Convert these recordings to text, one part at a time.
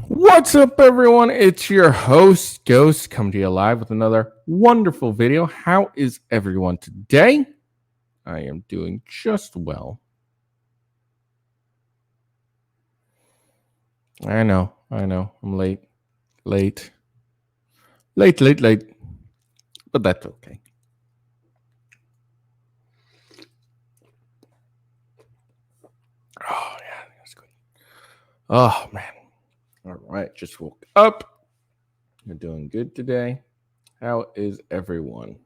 What's up, everyone? It's your host, Ghost, coming to you live with another wonderful video. How is everyone today? I am doing just well. I know. I'm late. But that's okay. Oh, yeah, that's good. Oh, man. All right, just woke up. You're doing good today. How is everyone?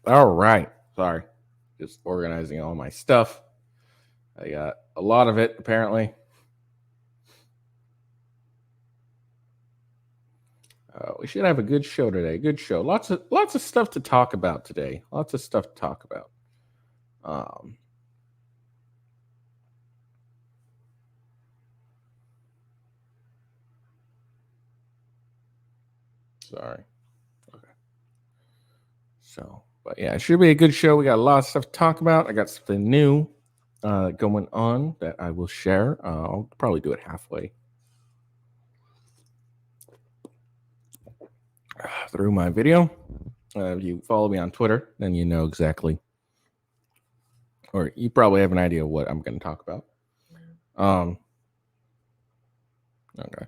All right. Sorry. Just organizing all my stuff. I got a lot of it, apparently. We should have a good show today. Good show. Lots of stuff to talk about today. Lots of stuff to talk about. Um, sorry. Okay. So, but yeah, it should be a good show. We got a lot of stuff to talk about. I got something new going on that I will share. I'll probably do it halfway through my video. If you follow me on Twitter, then you know exactly, or you probably have an idea of what I'm going to talk about. Okay.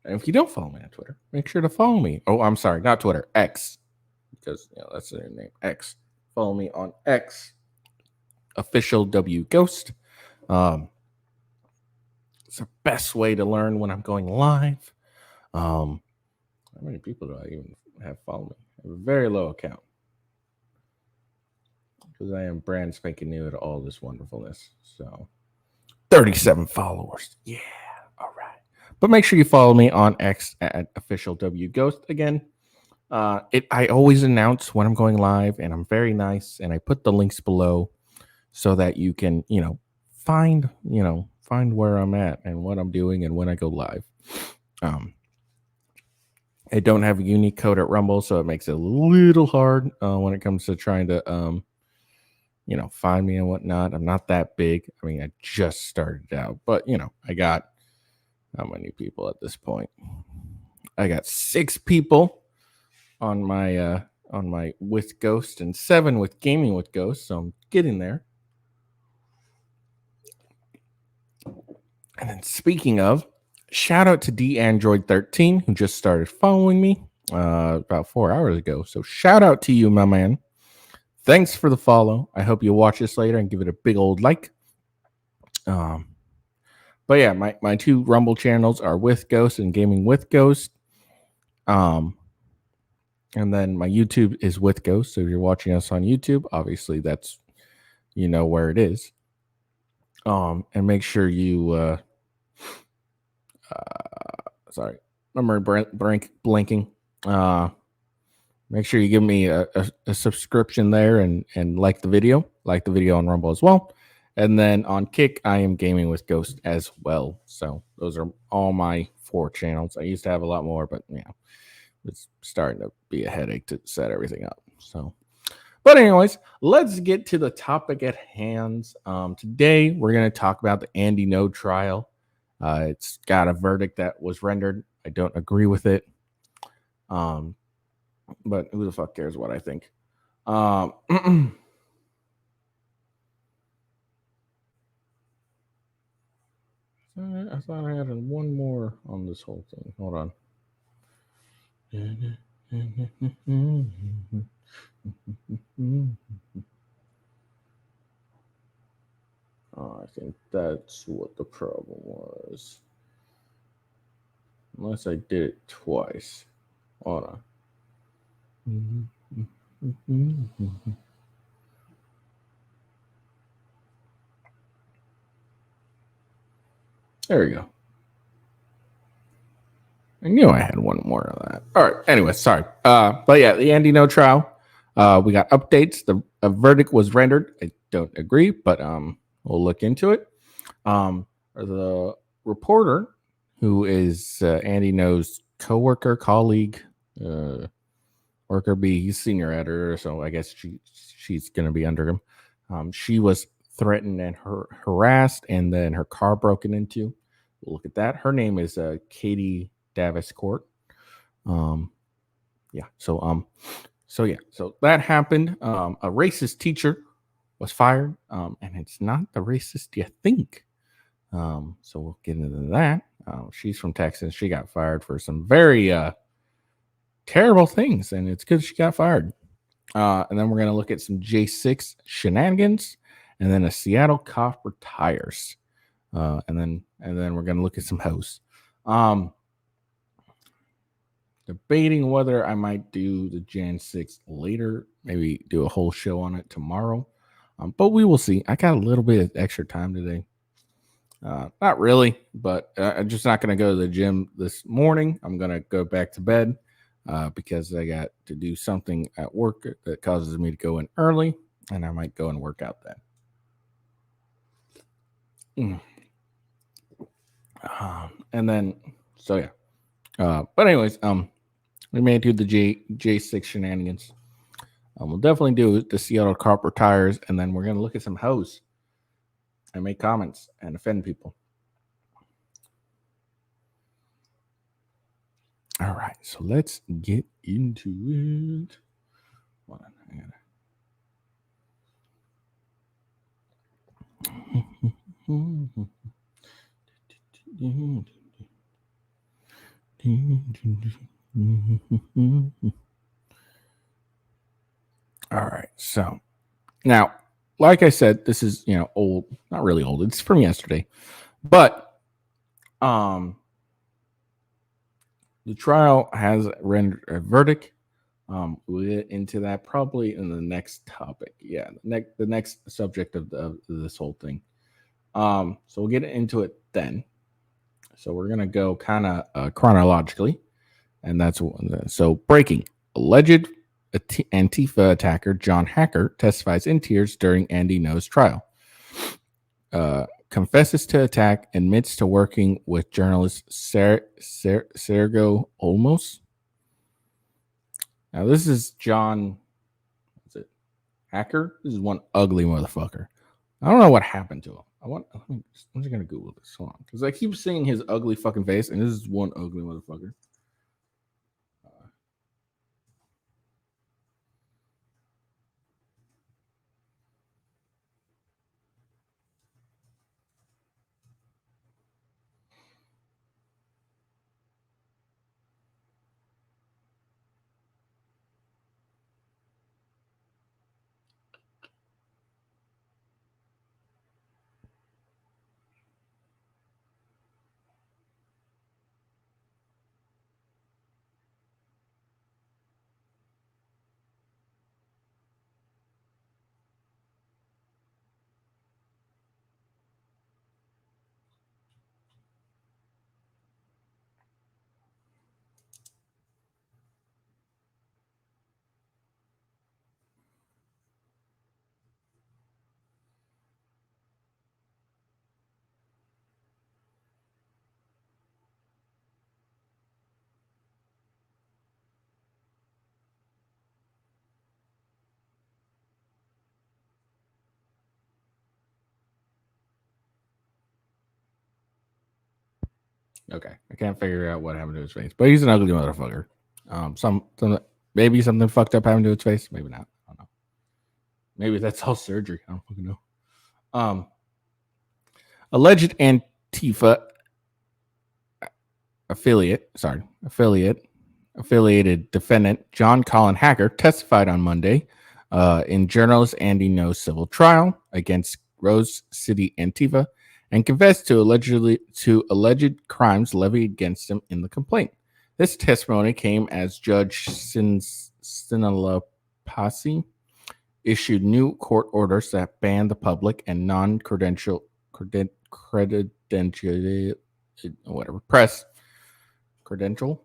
And if you don't follow me on Twitter, make sure to follow me. Oh, I'm sorry, not Twitter, X, because that's their name, X. Follow me on X, official W Ghost. It's the best way to learn when I'm going live. How many people do I even have follow me? I have a very low account because I am brand spanking new to all this wonderfulness. So 37 followers. Yeah. All right. But make sure you follow me on X at official W Ghost. Again, I always announce when I'm going live, and I'm very nice, and I put the links below so that you can, find where I'm at and what I'm doing and when I go live. I don't have a unique code at Rumble, so it makes it a little hard when it comes to trying to find me and whatnot. I'm not that big. I mean, I just started out, but I got how many people at this point? I got 6 people on my with Ghost and 7 with Gaming with Ghost, so I'm getting there. And then speaking of, shout out to DAndroid13 who just started following me about 4 hours ago. So shout out to you, my man. Thanks for the follow. I hope you watch this later and give it a big old like. But yeah, my 2 Rumble channels are with Ghost and Gaming with Ghost. And then my YouTube is with Ghost. So if you're watching us on YouTube, obviously that's where it is. And make sure you sorry, memory blinking. Make sure you give me a subscription there and like the video on Rumble as well. And then on Kick, I am Gaming with Ghost as well. So those are all my 4 channels. I used to have a lot more, but it's starting to be a headache to set everything up. So, but anyways, let's get to the topic at hand. Today, we're going to talk about the Andy No trial. It's got a verdict that was rendered. I don't agree with it. But who the fuck cares what I think? I thought I had one more on this whole thing. Hold on. I think that's what the problem was. Unless I did it twice. Hold on. There we go. I knew I had one more of that. All right. Anyway, sorry. But yeah, the Andy No trial. We got updates. A verdict was rendered. I don't agree, but we'll look into it. The reporter, who is Andy No's coworker, colleague, worker B, he's senior editor, so I guess she's going to be under him. She was threatened and harassed, and then her car broken into. We'll look at that. Her name is Katie Daviscourt. Yeah. So that happened. A racist teacher was fired, and it's not the racist you think. So we'll get into that. She's from Texas. She got fired for some very terrible things, and it's good she got fired. And then we're gonna look at some J6 shenanigans, and then a Seattle cop retires. And then we're gonna look at some hosts. Debating whether I might do the Jan 6 later, maybe do a whole show on it tomorrow. But we will see. I got a little bit of extra time today. Not really, but I'm just not going to go to the gym this morning. I'm going to go back to bed because I got to do something at work that causes me to go in early, and I might go and work out then. And then, so yeah. But anyways, we may do the J6 shenanigans. We'll definitely do the Seattle cop retires, and then we're going to look at some hoes and make comments and offend people. All right, so let's get into it. Hold on, I gotta... All right, so now, like I said, this is old, not really old. It's from yesterday, but the trial has rendered a verdict. We'll get into that probably in the next topic. Yeah, the next subject of this whole thing. So we'll get into it then. So we're gonna go kind of chronologically, and that's so breaking. Alleged Antifa attacker John Hacker testifies in tears during Andy No's trial. Confesses to attack, admits to working with journalist Sergio Olmos. Now this is John. What's it? Hacker. This is one ugly motherfucker. I don't know what happened to him. I'm just gonna Google this song because I keep seeing his ugly fucking face, and this is one ugly motherfucker. Okay, I can't figure out what happened to his face, but he's an ugly motherfucker. Some maybe something fucked up happened to his face. Maybe not. I don't know. Maybe that's all surgery. I don't fucking know. Alleged Antifa affiliated defendant John Colin Hacker testified on Monday in journalist Andy No's civil trial against Rose City Antifa and confessed to alleged crimes levied against him in the complaint. This testimony came as Judge Sinalapasi issued new court orders that ban the public and non-credential press credential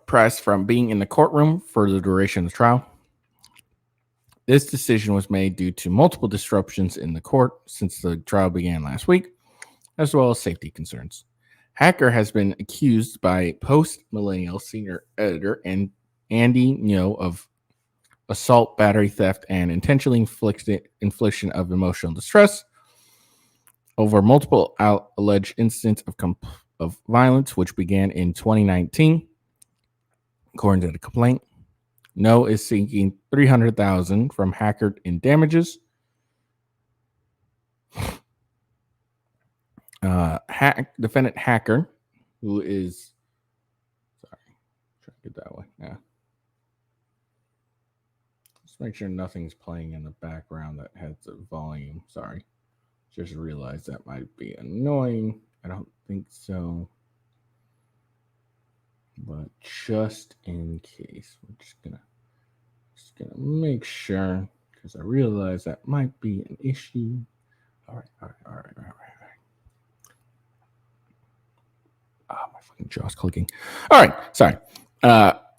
pressed from being in the courtroom for the duration of the trial. This decision was made due to multiple disruptions in the court since the trial began last week, as well as safety concerns. Hacker has been accused by Post Millennial senior editor and Andy Ngo of assault, battery, theft, and intentionally infliction of emotional distress over multiple alleged incidents of violence, which began in 2019, according to the complaint. No is seeking $300,000 from Hacker in damages. Defendant Hacker, who is try to get that way. Yeah. Just make sure nothing's playing in the background that has the volume. Sorry. Just realized that might be annoying. I don't think so. But just in case, we're just gonna make sure, because I realize that might be an issue. All right. Oh, my fucking jaw's clicking. All right, sorry.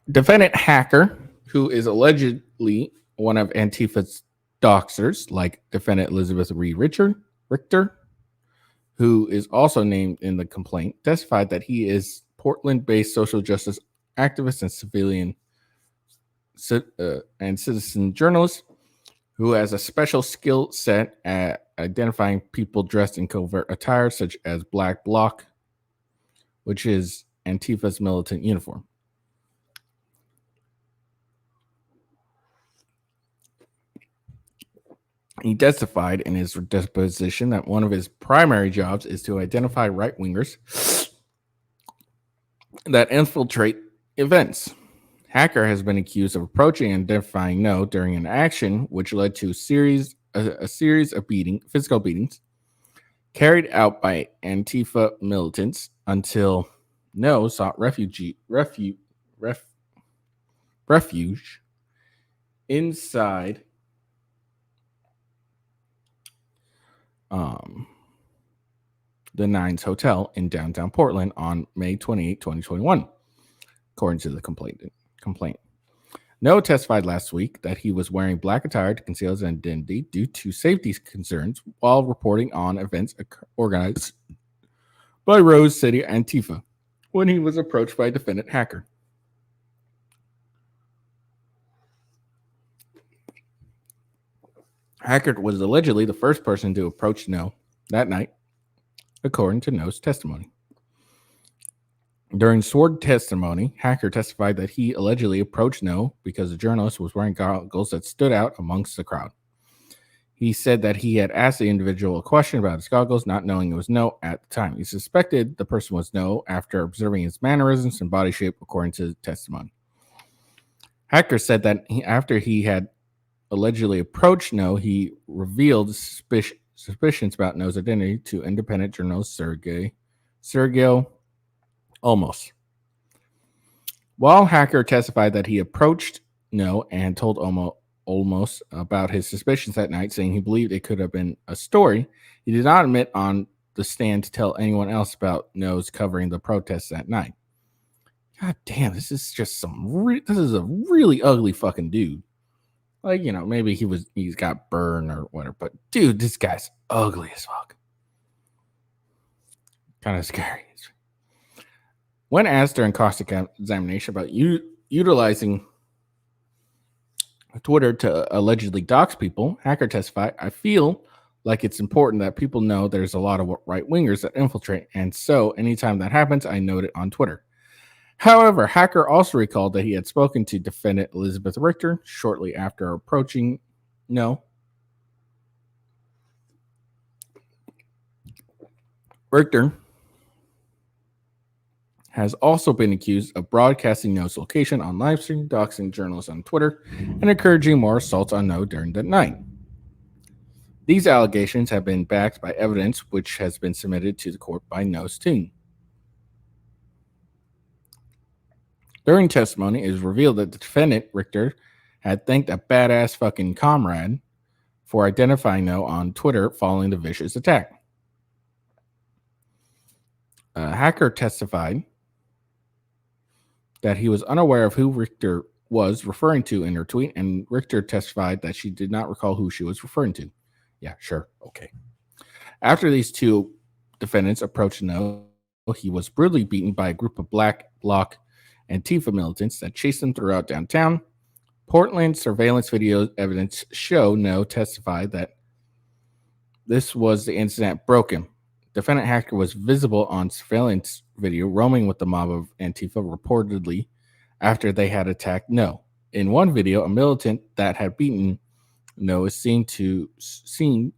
Defendant Hacker, who is allegedly one of Antifa's doxers, like defendant Elizabeth Reed Richter, who is also named in the complaint, testified that he is Portland-based social justice activist and citizen journalist who has a special skill set at identifying people dressed in covert attire, such as Black Bloc, which is Antifa's militant uniform. He testified in his deposition that one of his primary jobs is to identify right-wingers that infiltrate events. Hacker has been accused of approaching and identifying No during an action which led to a series of physical beatings carried out by Antifa militants until No sought refuge inside the Nines Hotel in downtown Portland on May 28, 2021, according to the complaint. No testified last week that he was wearing black attire to conceal his identity due to safety concerns while reporting on events organized by Rose City Antifa when he was approached by defendant Hacker. Hacker was allegedly the first person to approach No that night, according to No's testimony. During sworn testimony, Hacker testified that he allegedly approached No because the journalist was wearing goggles that stood out amongst the crowd. He said that he had asked the individual a question about his goggles, not knowing it was No at the time. He suspected the person was No after observing his mannerisms and body shape, according to the testimony. Hacker said that after he had allegedly approached No, he revealed suspicions about No's identity to independent journalist Sergio Olmos. While Hacker testified that he approached No and told Olmos about his suspicions that night, saying he believed it could have been a story, he did not admit on the stand to tell anyone else about No's covering the protests that night. God damn, this is just this is a really ugly fucking dude. Like, you know, maybe he's got burned or whatever, but dude, this guy's ugly as fuck. Kind of scary. When asked during cross-examination about utilizing Twitter to allegedly dox people, Hacker testified, "I feel like it's important that people know there's a lot of right-wingers that infiltrate, and so anytime that happens, I note it on Twitter." However, Hacker also recalled that he had spoken to defendant Elizabeth Richter shortly after approaching No. Richter has also been accused of broadcasting No's location on livestream, doxing journalists on Twitter, and encouraging more assaults on No during the night. These allegations have been backed by evidence which has been submitted to the court by No's team. During testimony, it was revealed that the defendant, Richter, had thanked a badass fucking comrade for identifying No on Twitter following the vicious attack. Hacker testified that he was unaware of who Richter was referring to in her tweet, and Richter testified that she did not recall who she was referring to. Yeah, sure. Okay. After these two defendants approached No, he was brutally beaten by a group of Black Bloc Antifa militants that chased him throughout downtown. Portland surveillance video evidence show No testified that this was the incident broke him. Defendant Hacker was visible on surveillance video roaming with the mob of Antifa reportedly after they had attacked No. In one video, a militant that had beaten No is seen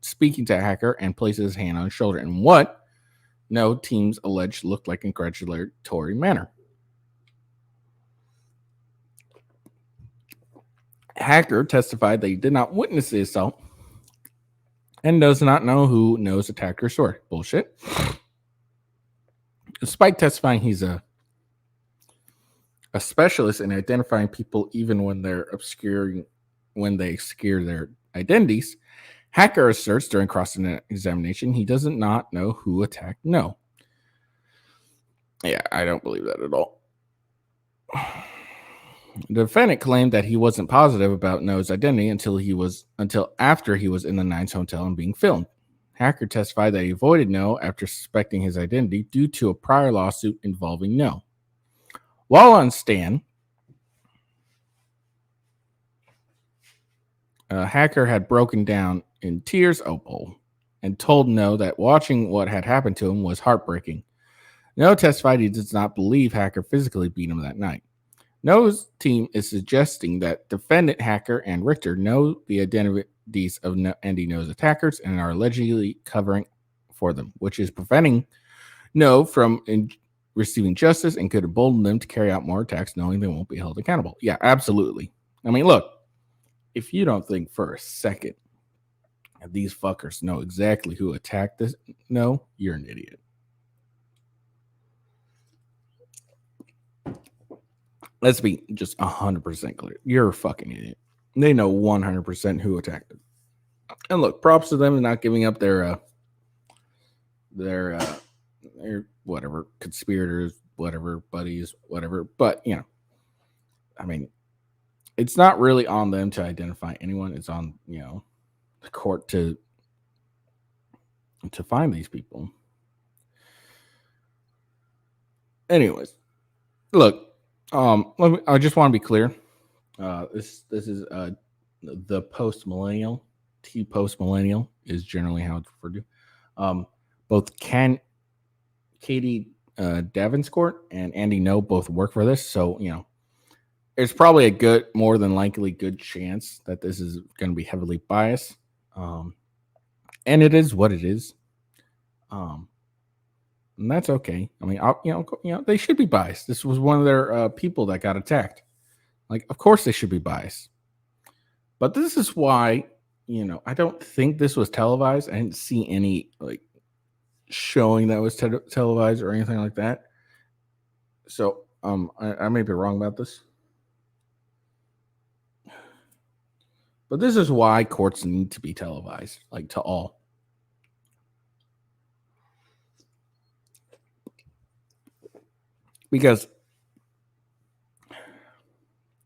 speaking to Hacker and places his hand on his shoulder in what No teams alleged looked like a congratulatory manner. Hacker testified that he did not witness the assault and does not know who No's attacker story. Bullshit. Despite testifying he's a specialist in identifying people even when they obscure their identities, Hacker asserts during cross-examination he does not know who attacked No. Yeah, I don't believe that at all. The defendant claimed that he wasn't positive about No's identity until after he was in the Nines hotel and being filmed. Hacker testified that he avoided No after suspecting his identity due to a prior lawsuit involving No. While on stand, Hacker had broken down in tears and told No that watching what had happened to him was heartbreaking. No testified he does not believe Hacker physically beat him that night. No's team is suggesting that defendant Hacker and Richter know the identities of Andy No's attackers and are allegedly covering for them, which is preventing No from receiving justice and could embolden them to carry out more attacks knowing they won't be held accountable. Yeah, absolutely. I mean, look, if you don't think for a second that these fuckers know exactly who attacked this, No, you're an idiot. Let's be just 100% clear. You're a fucking idiot. They know 100% who attacked them. And look, props to them for not giving up their whatever conspirators, whatever buddies, whatever. But you know, I mean, it's not really on them to identify anyone. It's on the court to find these people. Anyways, look. I just want to be clear. This is the post millennial. Post millennial is generally how it's referred to. Both Katie Daviscourt and Andy No both work for this, so it's probably a more than likely good chance that this is going to be heavily biased. And it is what it is. And that's okay. I mean, they should be biased. This was one of their people that got attacked. Like, of course they should be biased. But this is why, I don't think this was televised. I didn't see any showing that was televised or anything like that. So, I may be wrong about this. But this is why courts need to be televised, to all. Because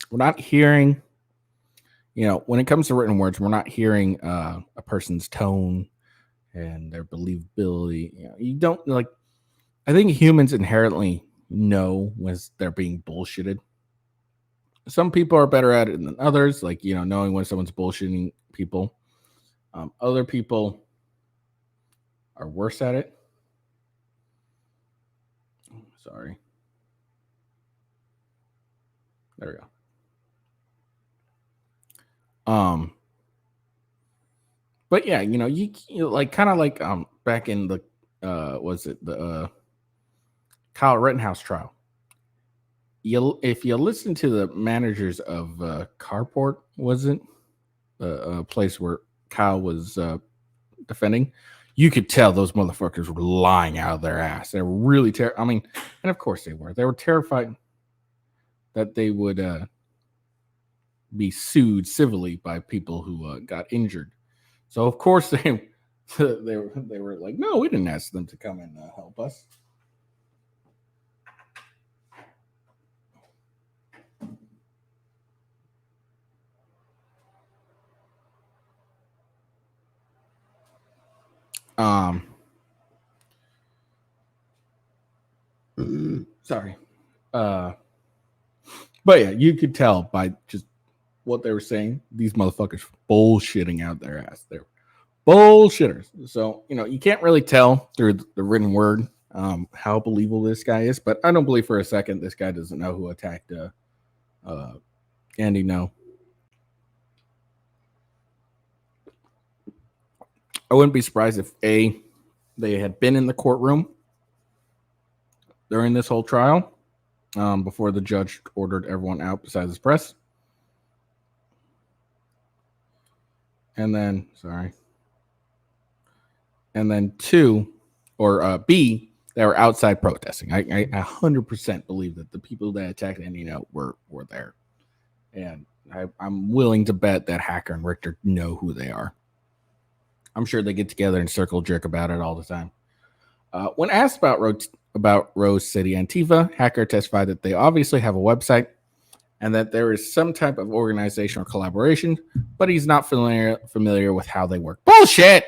we're not hearing, when it comes to written words, we're not hearing a person's tone and their believability. You don't I think humans inherently know when they're being bullshitted. Some people are better at it than others, knowing when someone's bullshitting people. Other people are worse at it. Sorry. There we go. But yeah, you kind of back in the was it the Kyle Rittenhouse trial. If you listen to the managers of Carport, wasn't a place where Kyle was defending, you could tell those motherfuckers were lying out of their ass. They were really terrified. I mean, and of course they were. They were terrified that they would be sued civilly by people who got injured. So of course they were like, no, we didn't ask them to come and help us. Sorry. But yeah, you could tell by just what they were saying. These motherfuckers bullshitting out their ass. They're bullshitters. So, you can't really tell through the written word how believable this guy is. But I don't believe for a second this guy doesn't know who attacked Andy. No. I wouldn't be surprised if they had been in the courtroom during this whole trial before the judge ordered everyone out besides the press. And then, two, or B, they were outside protesting. I 100% believe that the people that attacked Andy were there. And I'm willing to bet that Hacker and Richter know who they are. I'm sure they get together and circle jerk about it all the time. When asked about Rose City Antifa, Hacker testified that they obviously have a website and that there is some type of organization or collaboration, but he's not familiar with how they work. Bullshit!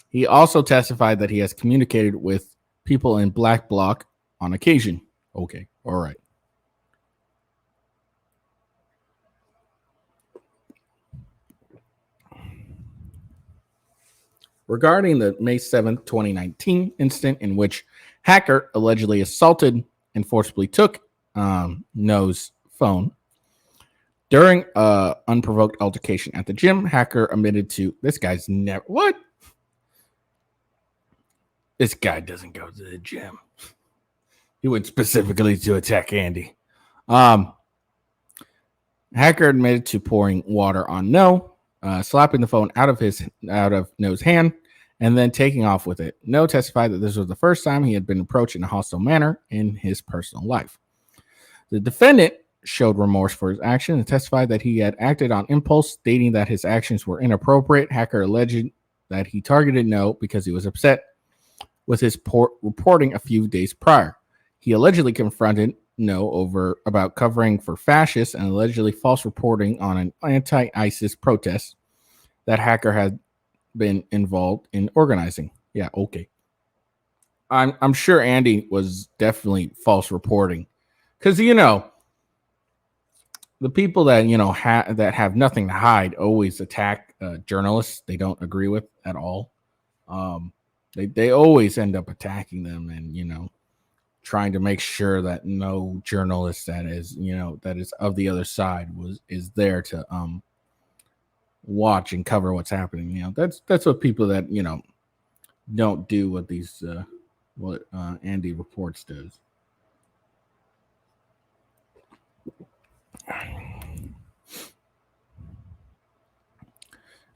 He also testified that he has communicated with people in Black Bloc on occasion. Okay, all right. Regarding the May 7th, 2019 incident in which Hacker allegedly assaulted and forcibly took No's phone. During unprovoked altercation at the gym, Hacker admitted to this guy's never. What? This guy doesn't go to the gym. He went specifically to attack Andy. Hacker admitted to pouring water on No, slapping the phone out of No's hand, and then taking off with it. No testified that this was the first time he had been approached in a hostile manner in his personal life. The defendant showed remorse for his action and testified that he had acted on impulse, stating that his actions were inappropriate. Hacker alleged that he targeted No because he was upset with his reporting a few days prior. He allegedly confronted No about covering for fascists and allegedly false reporting on an anti-ISIS protest that Hacker had been involved in organizing. Yeah, okay. I'm sure Andy was definitely false reporting, because the people that that have nothing to hide always attack journalists they don't agree with at all. They always end up attacking them and trying to make sure that no journalist that is of the other side is there to watch and cover what's happening. That's what people that don't do what what Andy reports does.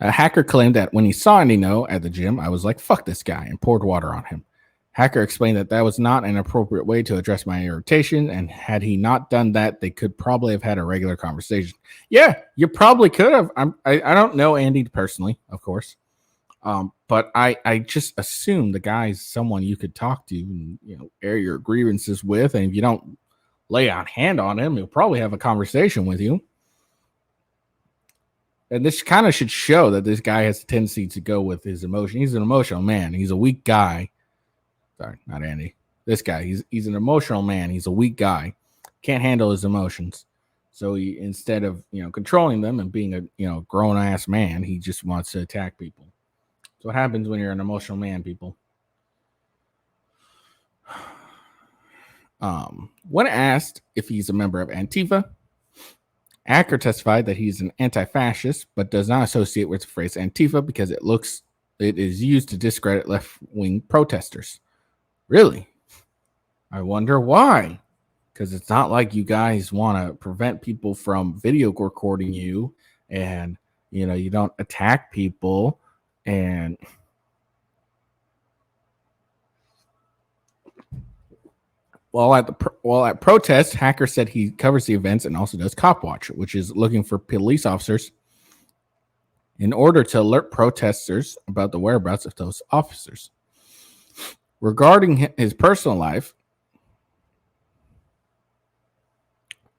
A Hacker claimed that when he saw Andy at the gym, I was like, fuck this guy, and poured water on him. Hacker explained that was not an appropriate way to address my irritation, and had he not done that, they could probably have had a regular conversation. Yeah, you probably could have. I don't know Andy personally, of course, but I just assume the guy's someone you could talk to and air your grievances with, and if you don't lay a hand on him, he'll probably have a conversation with you. And this kind of should show that this guy has a tendency to go with his emotion. He's an emotional man. He's a weak guy. Sorry, not Andy. This guy, he's an emotional man. He's a weak guy. Can't handle his emotions. So he, instead of controlling them and being a grown ass man, he just wants to attack people. That's what happens when you're an emotional man, people. When asked if he's a member of Antifa, Hacker testified that he's an anti-fascist, but does not associate with the phrase Antifa because it is used to discredit left-wing protesters. Really? I wonder why. Because it's not like you guys want to prevent people from video recording you, and you don't attack people, and while at protests, Hacker said he covers the events and also does cop watch, which is looking for police officers in order to alert protesters about the whereabouts of those officers. Regarding his personal life,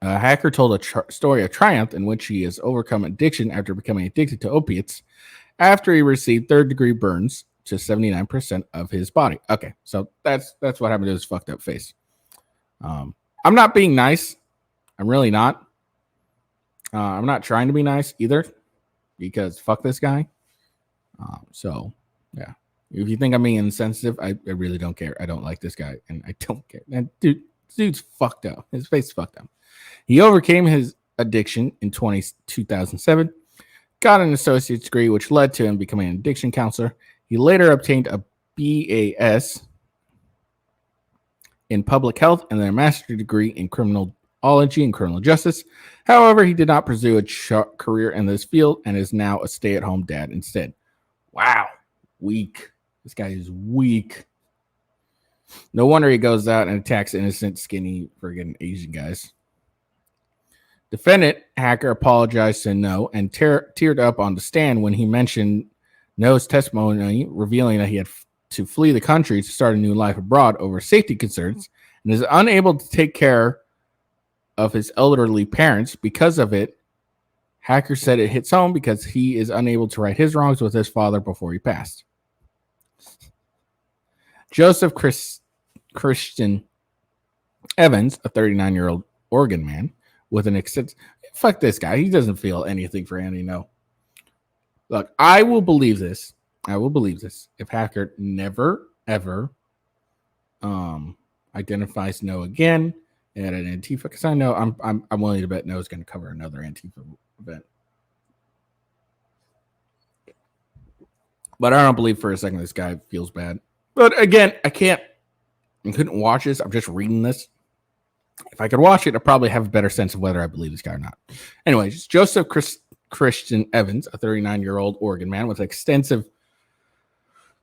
Hacker told a story of triumph in which he has overcome addiction after becoming addicted to opiates after he received third-degree burns to 79% of his body. Okay, so that's what happened to his fucked up face. I'm not being nice. I'm really not. I'm not trying to be nice either, because fuck this guy. So yeah, if you think I'm being insensitive, I really don't care. I don't like this guy, and I don't care. And dude's fucked up. His face is fucked up. He overcame his addiction in 2007, got an associate's degree, which led to him becoming an addiction counselor. He later obtained a BAS in public health and then a master's degree in criminology and criminal justice. However, he did not pursue a career in this field and is now a stay-at-home dad instead. Wow, weak. This guy is weak. No wonder he goes out and attacks innocent, skinny, friggin' Asian guys. Defendant Hacker apologized to No and teared up on the stand when he mentioned No's testimony, revealing that he had to flee the country to start a new life abroad over safety concerns and is unable to take care of his elderly parents because of it. Hacker said it hits home because he is unable to right his wrongs with his father before he passed. Joseph Christian Evans, a 39-year-old Oregon man with an extensive... Fuck this guy. He doesn't feel anything for Andy No. Look, I will believe this. If Hacker never, ever identifies No again at an Antifa, because I know I'm willing to bet No is going to cover another Antifa event. But I don't believe for a second this guy feels bad. But again, I couldn't watch this. I'm just reading this. If I could watch it, I'd probably have a better sense of whether I believe this guy or not. Anyways, Joseph Christian Evans, a 39-year-old Oregon man with extensive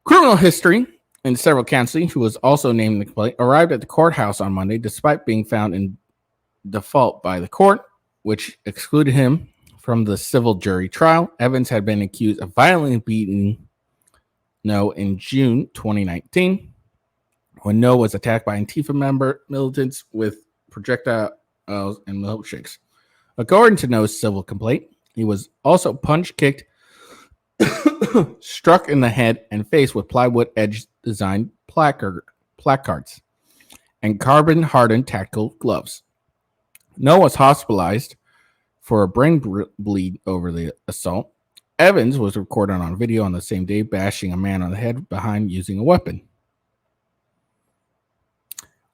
criminal history and several counseling, who was also named in the complaint, arrived at the courthouse on Monday despite being found in default by the court, which excluded him from the civil jury trial. Evans had been accused of violently beating No in June 2019 when No was attacked by Antifa militants with projectiles and milkshakes. According to No's civil complaint, he was also punched, kicked, struck in the head and face with plywood edge designed placards and carbon hardened tactical gloves. No was hospitalized for a brain bleed over the assault. Evans was recorded on video on the same day bashing a man on the head behind using a weapon.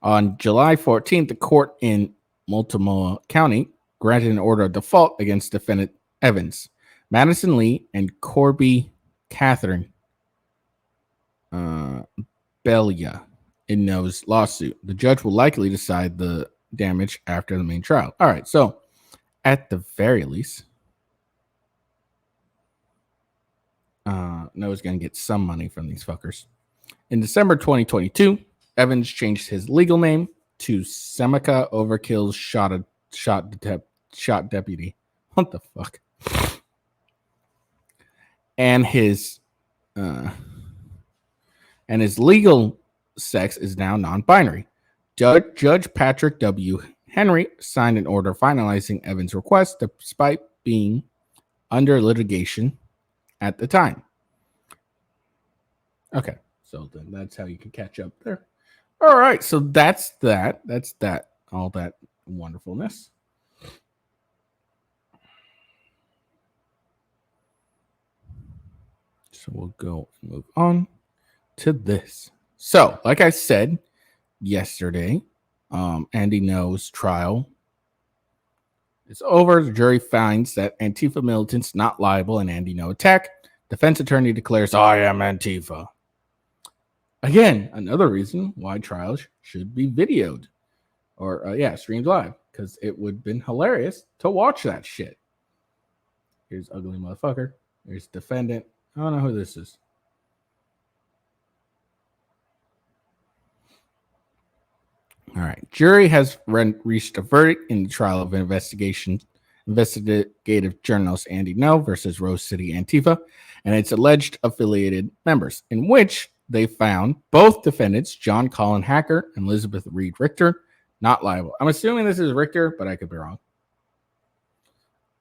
On July 14th, the court in Multnomah County granted an order of default against defendant Evans, Madison Lee, and Corby Catherine Belia in No's lawsuit. The judge will likely decide the damage after the main trial. All right, so at the very least, Noah's going to get some money from these fuckers. In December 2022, Evans changed his legal name to Seneca Overkill's shot deputy. What the fuck? And his legal sex is now non-binary. Judge Patrick W. Henry signed an order finalizing Evans' request despite being under litigation at the time. Okay, so then that's how you can catch up there. All right, so that's that. All that wonderfulness. So we'll go and move on to this. So, like I said yesterday, Andy No's trial is over. The jury finds that Antifa militants not liable in Andy No attack. Defense attorney declares, I am Antifa. Again, another reason why trials should be videoed or, streamed live, because it would have been hilarious to watch that shit. Here's ugly motherfucker. Here's defendant. I don't know who this is. All right. Jury has reached a verdict in the trial of investigative journalist Andy No versus Rose City Antifa and its alleged affiliated members, in which they found both defendants, John Colin Hacker and Elizabeth Reed Richter, not liable. I'm assuming this is Richter, but I could be wrong.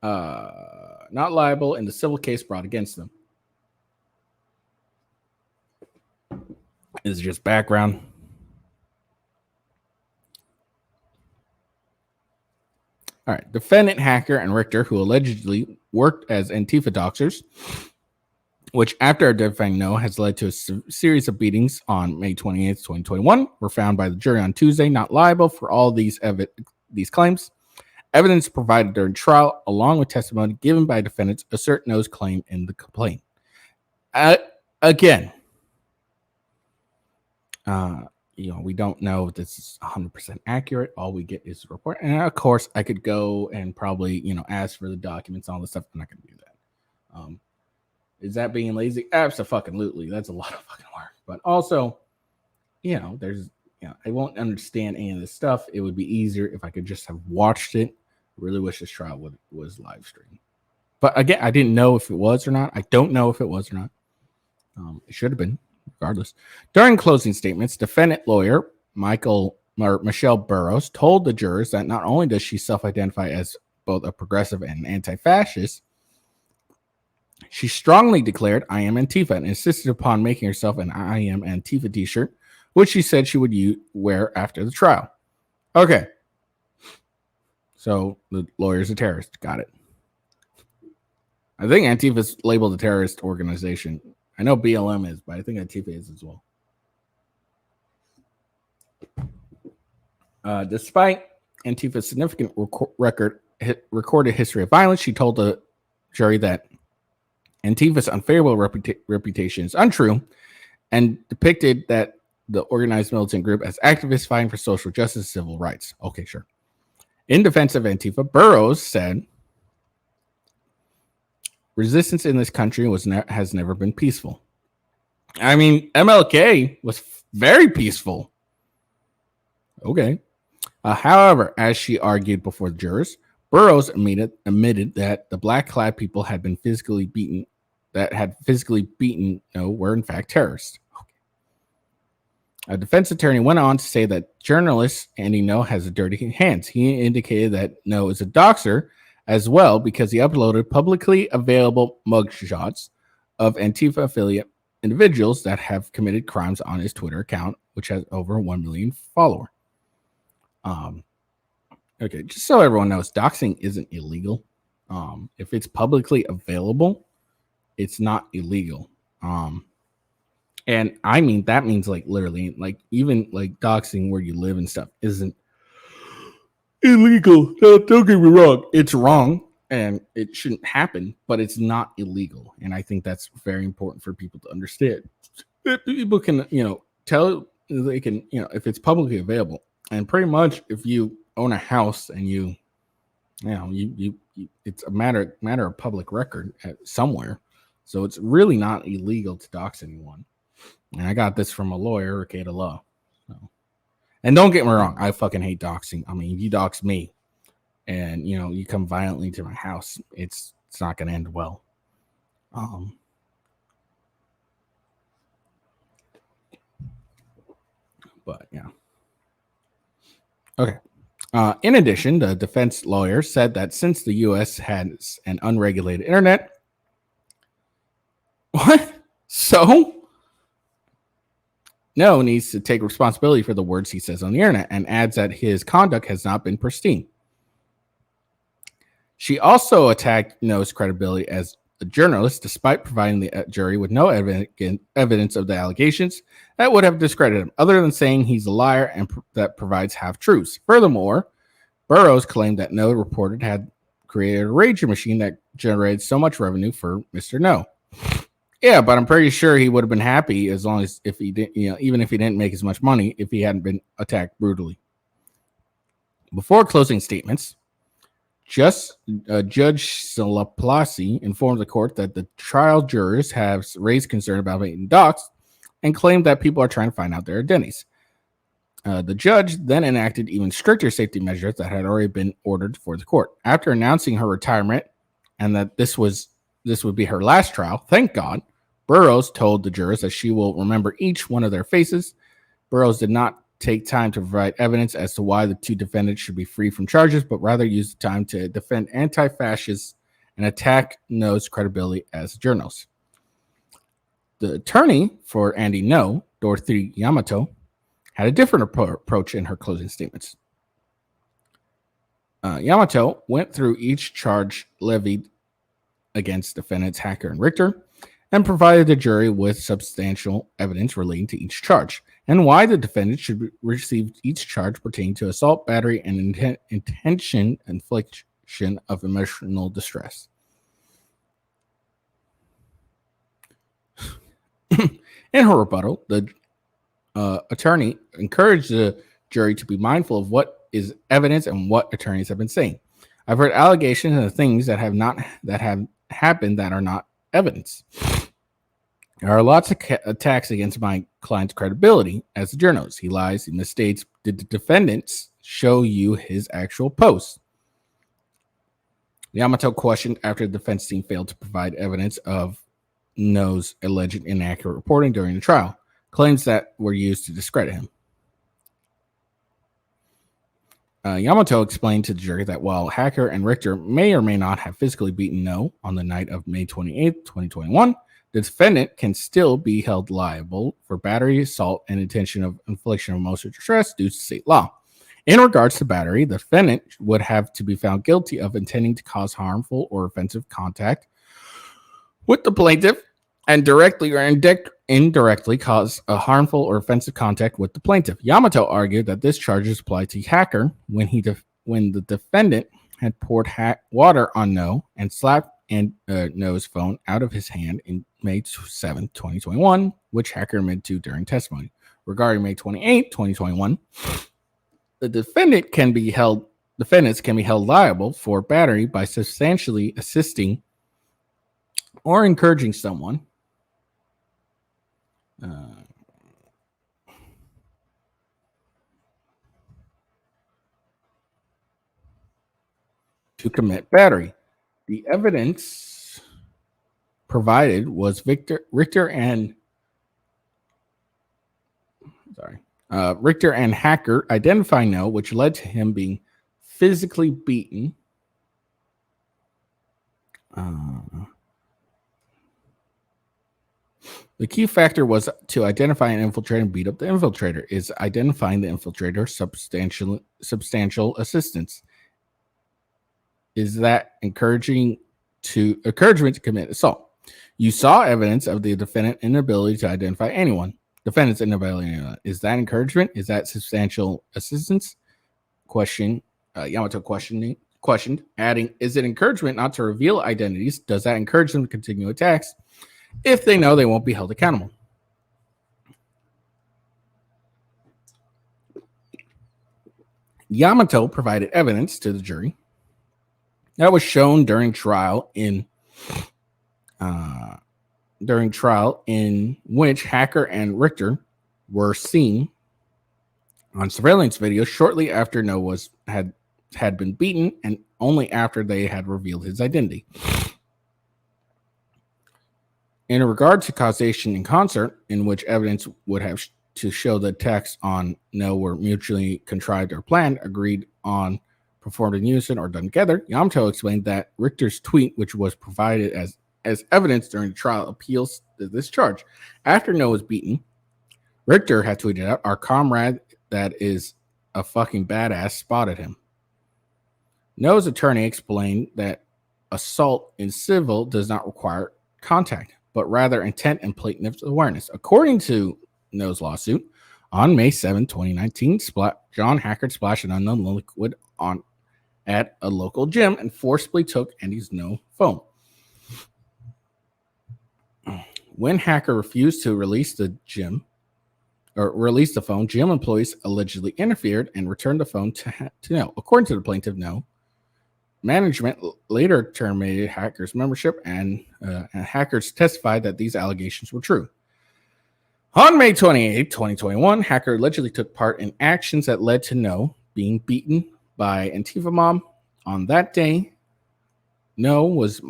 Not liable in the civil case brought against them. This is just background. All right. Defendant Hacker and Richter, who allegedly worked as Antifa doxers, which after identifying No has led to a series of beatings on May 28th, 2021, were found by the jury on Tuesday not liable for all these claims. Evidence provided during trial, along with testimony given by defendants, assert No's claim in the complaint. Again, we don't know if this is 100% accurate. All we get is the report. And of course, I could go and probably, ask for the documents and all this stuff. I'm not going to do that. Is that being lazy? Absolutely. That's a lot of fucking work. But also, I won't understand any of this stuff. It would be easier if I could just have watched it. Really wish this trial was live streamed. But again, I didn't know if it was or not. I don't know if it was or not. It should have been, regardless. During closing statements, defendant lawyer Michelle Burrows told the jurors that not only does she self-identify as both a progressive and anti-fascist, she strongly declared, "I am Antifa," and insisted upon making herself an "I am Antifa" t-shirt, which she said she would wear after the trial. Okay. So the lawyer's a terrorist. Got it. I think Antifa's labeled a terrorist organization. I know BLM is, but I think Antifa is as well. Despite Antifa's significant recorded history of violence, she told the jury that Antifa's unfavorable reputation is untrue and depicted that the organized militant group as activists fighting for social justice and civil rights. Okay, sure. In defense of Antifa, Burrows said, "Resistance in this country has never been peaceful." I mean, MLK was very peaceful. Okay. However, as she argued before the jurors, Burrows admitted that the black-clad people had physically beaten No were in fact terrorists. A defense attorney went on to say that journalist Andy No has dirty hands. He indicated that No is a doxer as well because he uploaded publicly available mugshots of Antifa affiliate individuals that have committed crimes on his Twitter account, which has over 1 million followers. Okay, just so everyone knows, doxing isn't illegal. If it's publicly available, it's not illegal. And I mean, that means like literally, like even like doxing where you live and stuff isn't illegal. No, don't get me wrong. It's wrong and it shouldn't happen, but it's not illegal. And I think that's very important for people to understand. People can, tell they can, if it's publicly available. And pretty much if you own a house and you it's a matter of public record somewhere. So it's really not illegal to dox anyone. And I got this from a lawyer, Ricada Law. So. And don't get me wrong, I fucking hate doxing. I mean, if you dox me and, you come violently to my house, it's not going to end well. But, yeah. Okay. In addition, the defense lawyer said that since the U.S. has an unregulated internet, what? So? No needs to take responsibility for the words he says on the internet and adds that his conduct has not been pristine. She also attacked No's credibility as a journalist, despite providing the jury with no evidence of the allegations that would have discredited him, other than saying he's a liar and that provides half-truths. Furthermore, Burrows claimed that No reported had created a rager machine that generated so much revenue for Mr. No. Yeah, but I'm pretty sure he would have been happy as long as if he didn't, even if he didn't make as much money if he hadn't been attacked brutally. Before closing statements, Judge Laplace informed the court that the trial jurors have raised concern about being doxxed and claimed that people are trying to find out their identities. The judge then enacted even stricter safety measures that had already been ordered for the court. After announcing her retirement and that this would be her last trial, thank God, Burrows told the jurors that she will remember each one of their faces. Burrows did not take time to provide evidence as to why the two defendants should be free from charges, but rather used the time to defend anti-fascists and attack No's credibility as a journalist. The attorney for Andy No Dorothy Yamato, had a different approach in her closing statements. Yamato went through each charge levied against defendants Hacker and Richter and provided the jury with substantial evidence relating to each charge and why the defendant should receive each charge pertaining to assault, battery, and intention infliction of emotional distress. In her rebuttal, the attorney encouraged the jury to be mindful of what is evidence and what attorneys have been saying. I've heard allegations and things that have happened that are not evidence. There are lots of attacks against my client's credibility as a journalist. He lies, he misstates. Did the defendants show you his actual posts? Yamato questioned after the defense team failed to provide evidence of No's alleged inaccurate reporting during the trial, claims that were used to discredit him. Yamato explained to the jury that while Hacker and Richter may or may not have physically beaten No on the night of May 28, 2021, the defendant can still be held liable for battery, assault, and intention of infliction of emotional distress due to state law. In regards to battery, the defendant would have to be found guilty of intending to cause harmful or offensive contact with the plaintiff and directly or indirectly cause a harmful or offensive contact with the plaintiff. Yamato argued that this charge is applied to Hacker when the defendant had poured water on No and slapped No's phone out of his hand in May 7, 2021, which Hacker admitted to during testimony. Regarding May 28, 2021, the defendants can be held liable for battery by substantially assisting or encouraging someone to commit battery. The evidence provided was Richter and Hacker identifying No, which led to him being physically beaten. The key factor was to identify an infiltrator and beat up the infiltrator. Is identifying the infiltrator substantial assistance? Is that encouragement to commit assault? You saw evidence of the defendant's inability to identify anyone. Is that encouragement? Is that substantial assistance? Yamato questioned, adding, is it encouragement not to reveal identities? Does that encourage them to continue attacks if they know they won't be held accountable? Yamato provided evidence to the jury that was shown during trial in which Hacker and Richter were seen on surveillance video shortly after No had been beaten and only after they had revealed his identity. In regard to causation in concert, in which evidence would have to show the attacks on No were mutually contrived or planned, agreed on, performed in unison, or done together, Yamato explained that Richter's tweet, which was provided as evidence during the trial, appeals to this charge. After No was beaten, Richter had tweeted out, "Our comrade that is a fucking badass spotted him." No's attorney explained that assault in civil does not require contact, but rather intent and plaintiff's awareness. According to No's lawsuit, on May 7, 2019, John Hacker splashed an unknown liquid at a local gym and forcibly took Andy's No phone. When Hacker refused to release the phone, gym employees allegedly interfered and returned the phone to No. According to the plaintiff, No management later terminated Hacker's membership, and Hackers testified that these allegations were true. On May 28, 2021, Hacker allegedly took part in actions that led to No being beaten by Antifa Mom. On that day, No was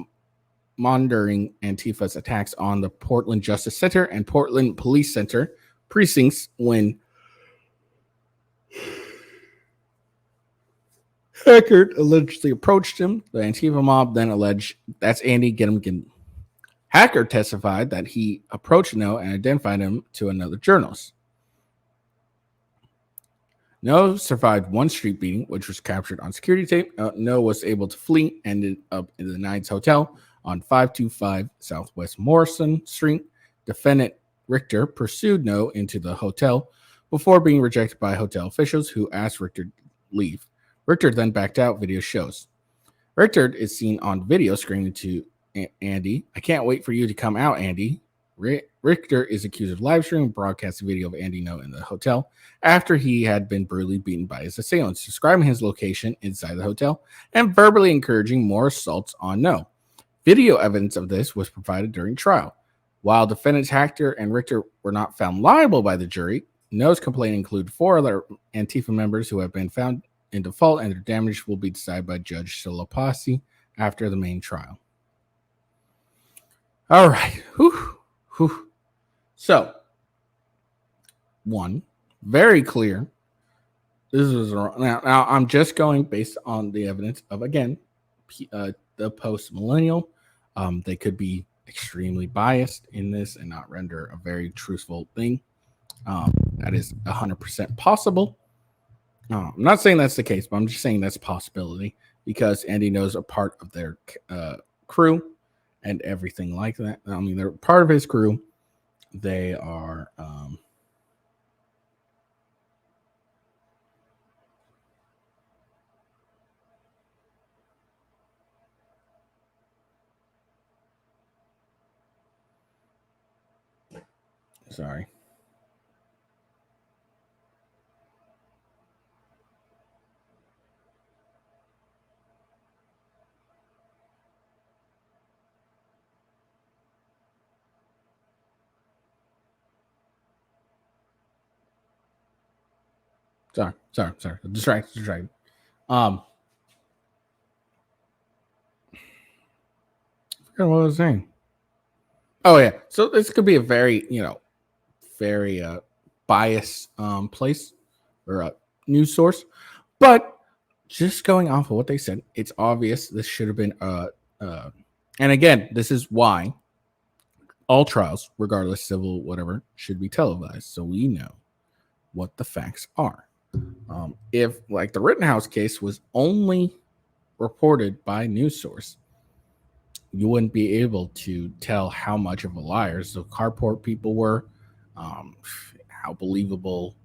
monitoring Antifa's attacks on the Portland Justice Center and Portland Police Center precincts when Hacker allegedly approached him. The Antifa mob then alleged, "That's Andy, get him." Hacker testified that he approached No and identified him to another journalist. No survived one street beating, which was captured on security tape. No was able to flee, ended up in the Knights Hotel on 525 Southwest Morrison Street. Defendant Richter pursued No into the hotel before being rejected by hotel officials who asked Richter to leave. Richter then backed out, video shows. Richter is seen on video screaming to Andy, "I can't wait for you to come out, Andy." Richter is accused of live streaming broadcasting video of Andy No in the hotel after he had been brutally beaten by his assailants, describing his location inside the hotel and verbally encouraging more assaults on No. Video evidence of this was provided during trial. While defendants Hacker and Richter were not found liable by the jury, No's complaint included 4 other Antifa members who have been found in default, and their damage will be decided by Judge Silopassi after the main trial. All right. Whew. So, one, very clear. This is wrong. Now I'm just going based on the evidence of, again, the post-millennial. They could be extremely biased in this and not render a very truthful thing. That is 100% possible. I'm not saying that's the case, but I'm just saying that's a possibility because Andy knows a part of their crew and everything like that. I mean, they're part of his crew. They are sorry. Sorry. Distracted. I forgot what I was saying. Oh yeah. So this could be a very, very biased place or a news source, but just going off of what they said, it's obvious this should have been and again, this is why all trials, regardless civil whatever, should be televised so we know what the facts are. If like the Rittenhouse case was only reported by news source, you wouldn't be able to tell how much of a liars the carport people were, how believable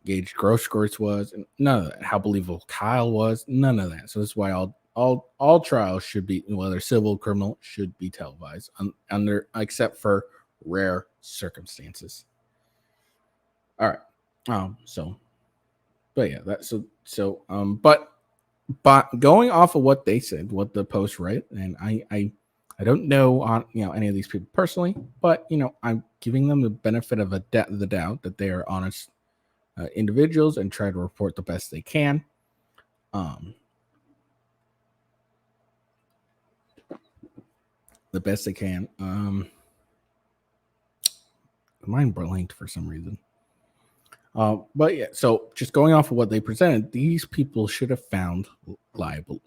Gage Grosskreutz was, and none of that. How believable Kyle was, none of that. So that's why all trials should be, whether civil, criminal, should be televised under except for rare circumstances. All right. But yeah, but going off of what they said, what the post write, and I don't know on any of these people personally, but I'm giving them the benefit of the doubt that they are honest individuals and try to report the best they can. The best they can. Mine blanked for some reason. But yeah, so just going off of what they presented, these people should have found liable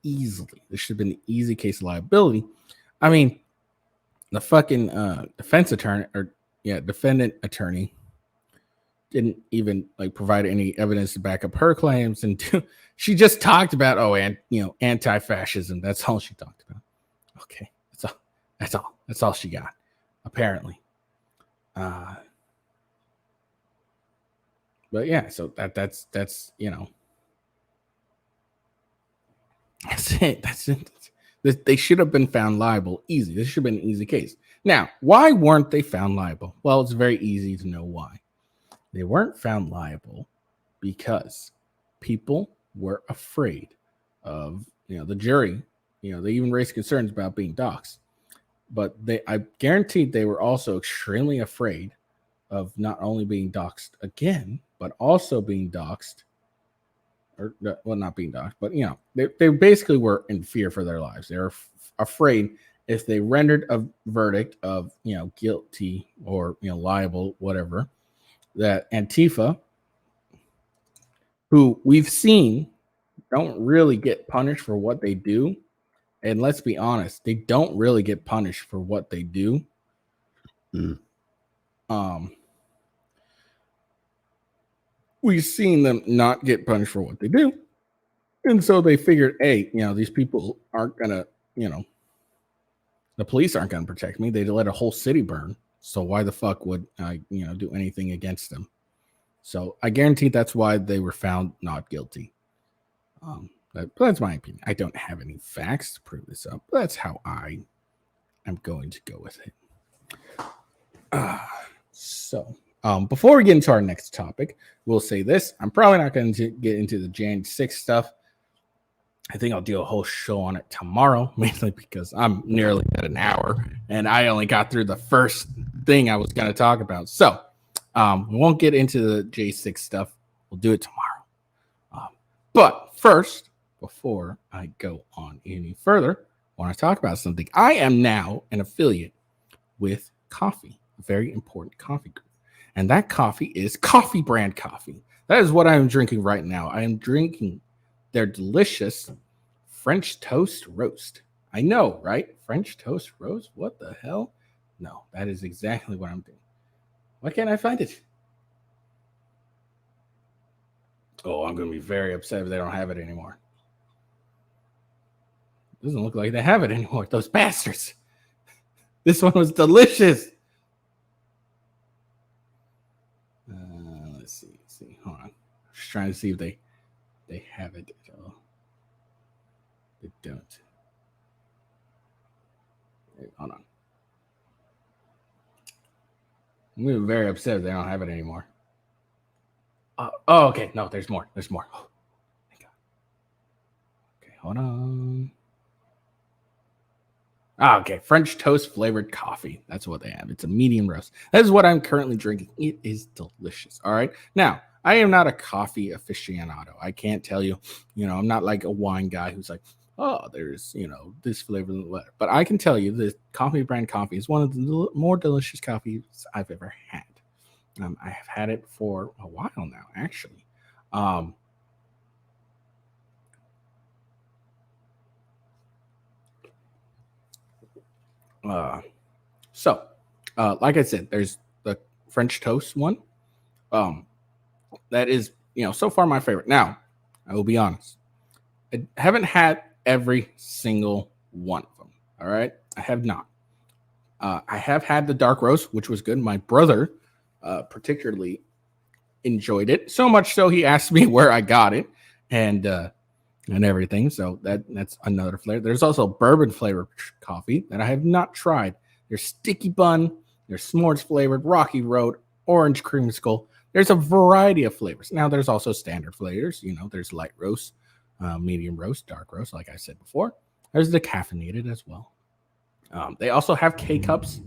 easily. This should have been an easy case of liability. I mean, the fucking defendant attorney didn't even provide any evidence to back up her claims, and she just talked about anti-fascism. That's all she talked about. Okay, that's all she got, apparently. But yeah, so that's that's it. That's it. They should have been found liable easy. This should have been an easy case. Now, why weren't they found liable? Well, it's very easy to know why. They weren't found liable because people were afraid of the jury. They even raised concerns about being doxxed. But I guaranteed they were also extremely afraid of not only being doxxed again, but also being doxxed, not being doxxed, but they basically were in fear for their lives. They were afraid if they rendered a verdict of guilty or liable, whatever, that Antifa, who we've seen don't really get punished for what they do, And let's be honest, they don't really get punished for what they do. We've seen them not get punished for what they do. And so they figured, hey, these people aren't gonna, the police aren't gonna protect me. They let a whole city burn. So why the fuck would I, do anything against them? So I guarantee that's why they were found not guilty. That's my opinion. I don't have any facts to prove this up. But that's how I am going to go with it. So before we get into our next topic, we'll say this. I'm probably not going to get into the Jan 6 stuff. I think I'll do a whole show on it tomorrow, mainly because I'm nearly at an hour, and I only got through the first thing I was going to talk about. So we won't get into the J6 stuff. We'll do it tomorrow. But first, before I go on any further, I want to talk about something. I am now an affiliate with coffee, a very important coffee group. And that coffee is Coffee Brand Coffee. That is what I am drinking right now. I am drinking their delicious French toast roast. I know, right? French toast roast? What the hell? No, that is exactly what I'm doing. Why can't I find it? Oh, I'm going to be very upset if they don't have it anymore. Doesn't look like they have it anymore. Those bastards. This one was delicious. Let's see. Hold on. Just trying to see if they have it. They don't. Wait, hold on. I'm going to be very upset if they don't have it anymore. Okay. No, there's more. There's more. Oh, thank God. Okay, hold on. Okay, French toast flavored coffee. That's what they have. It's a medium roast. That is what I'm currently drinking. It is delicious. All right. Now, I am not a coffee aficionado. I can't tell you, I'm not like a wine guy who's like, oh, there's, this flavor. But I can tell you the Coffee Brand Coffee is one of the more delicious coffees I've ever had. I have had it for a while now, actually. So, like I said, there's the French toast one. That is, so far my favorite. Now, I will be honest. I haven't had every single one of them. All right. I have not. I have had the dark roast, which was good. My brother particularly enjoyed it. So much so he asked me where I got it and everything. So that's another flavor. There's also bourbon flavored coffee that I have not tried. There's sticky bun, there's s'mores flavored, rocky road, orange creamsicle. There's a variety of flavors. Now there's also standard flavors. There's light roast, medium roast, dark roast, like I said before. There's the caffeinated as well. They also have K-cups.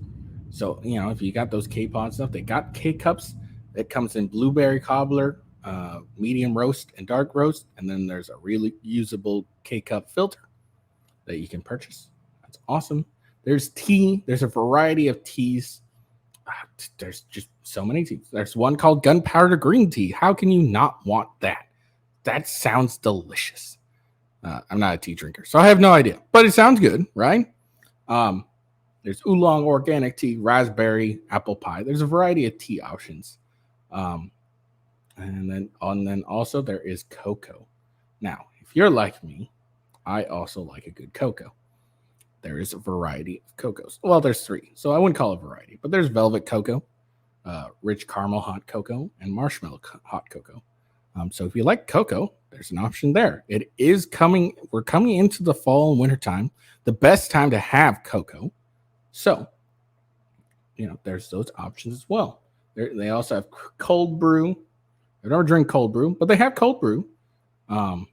So, if you got those K-pod stuff, they got K-cups. It comes in blueberry cobbler, medium roast, and dark roast. And then there's a really usable K-cup filter that you can purchase. That's awesome. There's tea. There's a variety of teas. There's just so many teas. There's one called gunpowder green tea. How can you not want that? That sounds delicious. I'm not a tea drinker, so I have no idea. But it sounds good, right? There's oolong organic tea, raspberry, apple pie. There's a variety of tea options. And then also there is cocoa. Now, if you're like me, I also like a good cocoa. There is a variety of cocos. Well, there's 3, so I wouldn't call it variety, but there's velvet cocoa, rich caramel hot cocoa, and marshmallow hot cocoa. So if you like cocoa, there's an option there. It is coming. We're coming into the fall and winter time, the best time to have cocoa. So, there's those options as well. They also have cold brew. I don't drink cold brew, but they have cold brew. And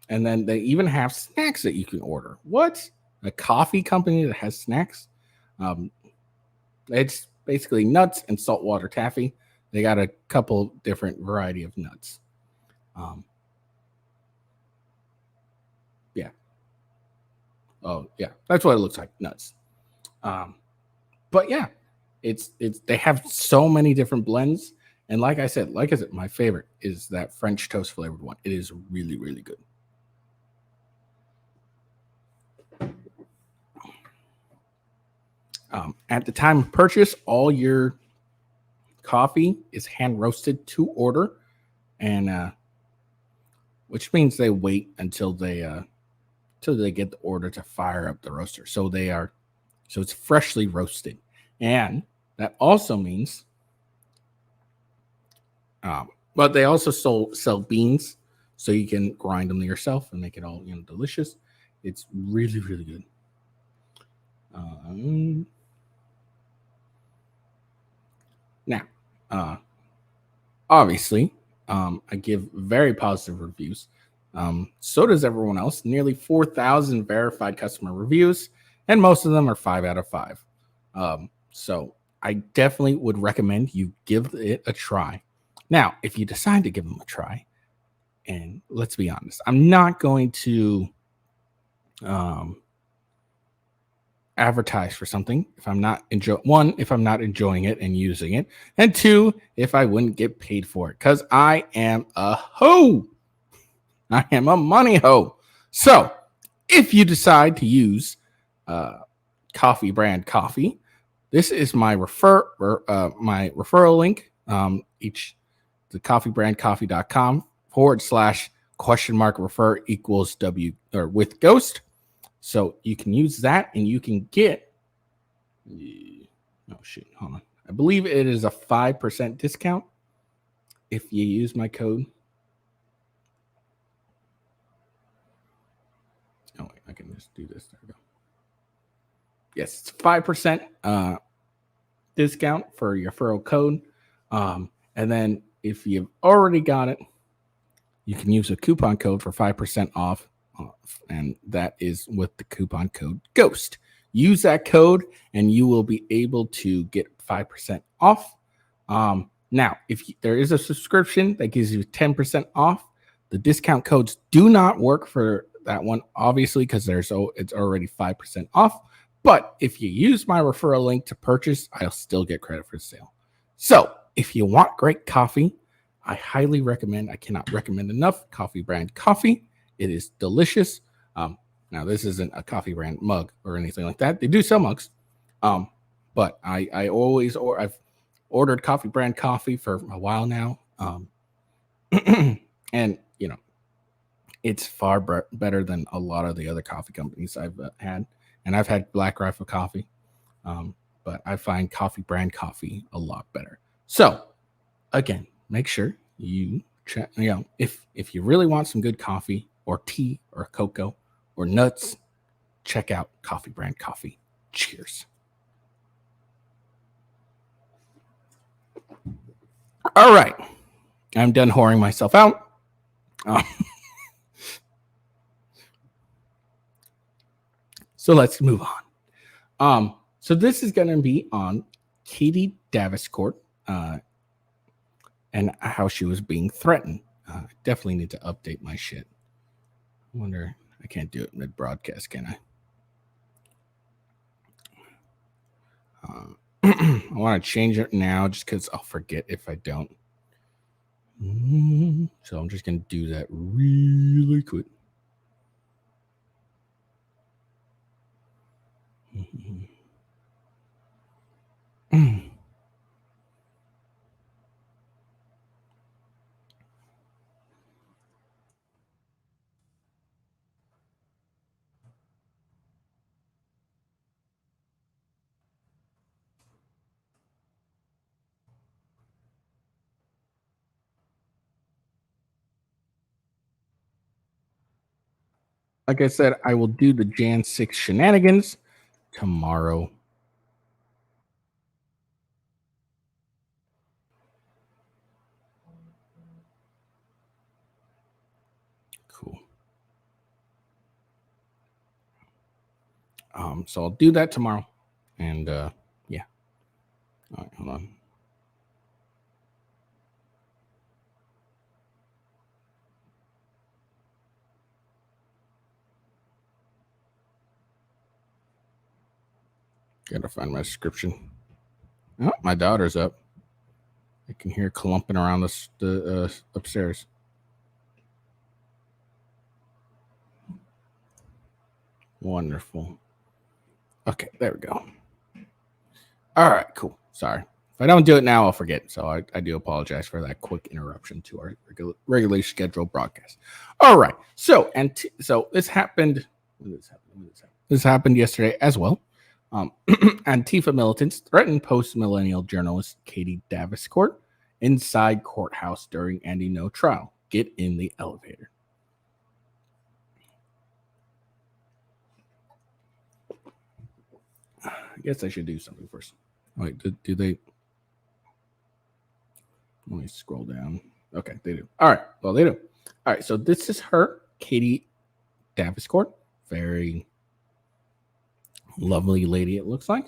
then they even have snacks that you can order. What? A coffee company that has snacks? It's basically nuts and saltwater taffy. They got a couple different variety of nuts. Yeah. Oh, yeah. That's what it looks like. Nuts. But yeah, it's they have so many different blends. And like I said, my favorite is that French toast flavored one. It is really, really good. At the time of purchase, all your coffee is hand roasted to order, and which means they wait until they get the order to fire up the roaster. So it's freshly roasted, and that also means, but they also sell beans, so you can grind them yourself and make it all delicious. It's really really good. Now, uh, obviously, I give very positive reviews. So does everyone else. Nearly 4,000 verified customer reviews, and most of them are 5 out of 5. So I definitely would recommend you give it a try. Now, if you decide to give them a try, and let's be honest, I'm not going to advertise for something if I'm not if I'm not enjoying it and using it, and two, if I wouldn't get paid for it, because I am a hoe. I am a money hoe. So if you decide to use coffee brand coffee, this is my referral link. The coffeebrandcoffee.com/?refer equals W with ghost. So you can use that and you can get, oh shoot, hold on. I believe it is a 5% discount if you use my code. Oh, wait, I can just do this. There we go. Yes, it's 5% discount for your referral code. And then if you've already got it, you can use a coupon code for 5% off. And that is with the coupon code GHOST. Use that code and you will be able to get 5% off. Now, if there is a subscription that gives you 10% off, the discount codes do not work for that one, obviously, because it's already 5% off. But if you use my referral link to purchase, I'll still get credit for the sale. So if you want great coffee, I highly recommend, I cannot recommend enough, Coffee Brand Coffee. It is delicious. Now, this isn't a coffee brand mug or anything like that. They do sell mugs. But I've ordered Coffee Brand Coffee for a while now. And, it's far better than a lot of the other coffee companies I've had. And I've had Black Rifle coffee. But I find Coffee Brand Coffee a lot better. So, again, make sure you check, if you really want some good coffee or tea or cocoa or nuts, check out Coffee Brand Coffee. Cheers. All right. I'm done whoring myself out. So let's move on. So this is going to be on Katie Daviscourt and how she was being threatened. Definitely need to update my shit. I wonder, I can't do it mid-broadcast, can I? I want to change it now just because I'll forget if I don't. So I'm just going to do that really quick. Like I said, I will do the Jan 6 shenanigans tomorrow. Cool. So I'll do that tomorrow. And yeah. All right, hold on. Gotta find my description. Oh, my daughter's up. I can hear clumping around the upstairs. Wonderful. Okay, there we go. All right, cool. Sorry. If I don't do it now, I'll forget. So I do apologize for that quick interruption to our regularly scheduled broadcast. All right. So, so this happened. This happened yesterday as well. Antifa militants threatened post-millennial journalist Katie Daviscourt inside courthouse during Andy No trial. Get in the elevator. I guess I should do something first. Wait, do they? Let me scroll down. Okay, they do. All right. Well, they do. All right. So this is her, Katie Daviscourt. Very lovely lady, it looks like.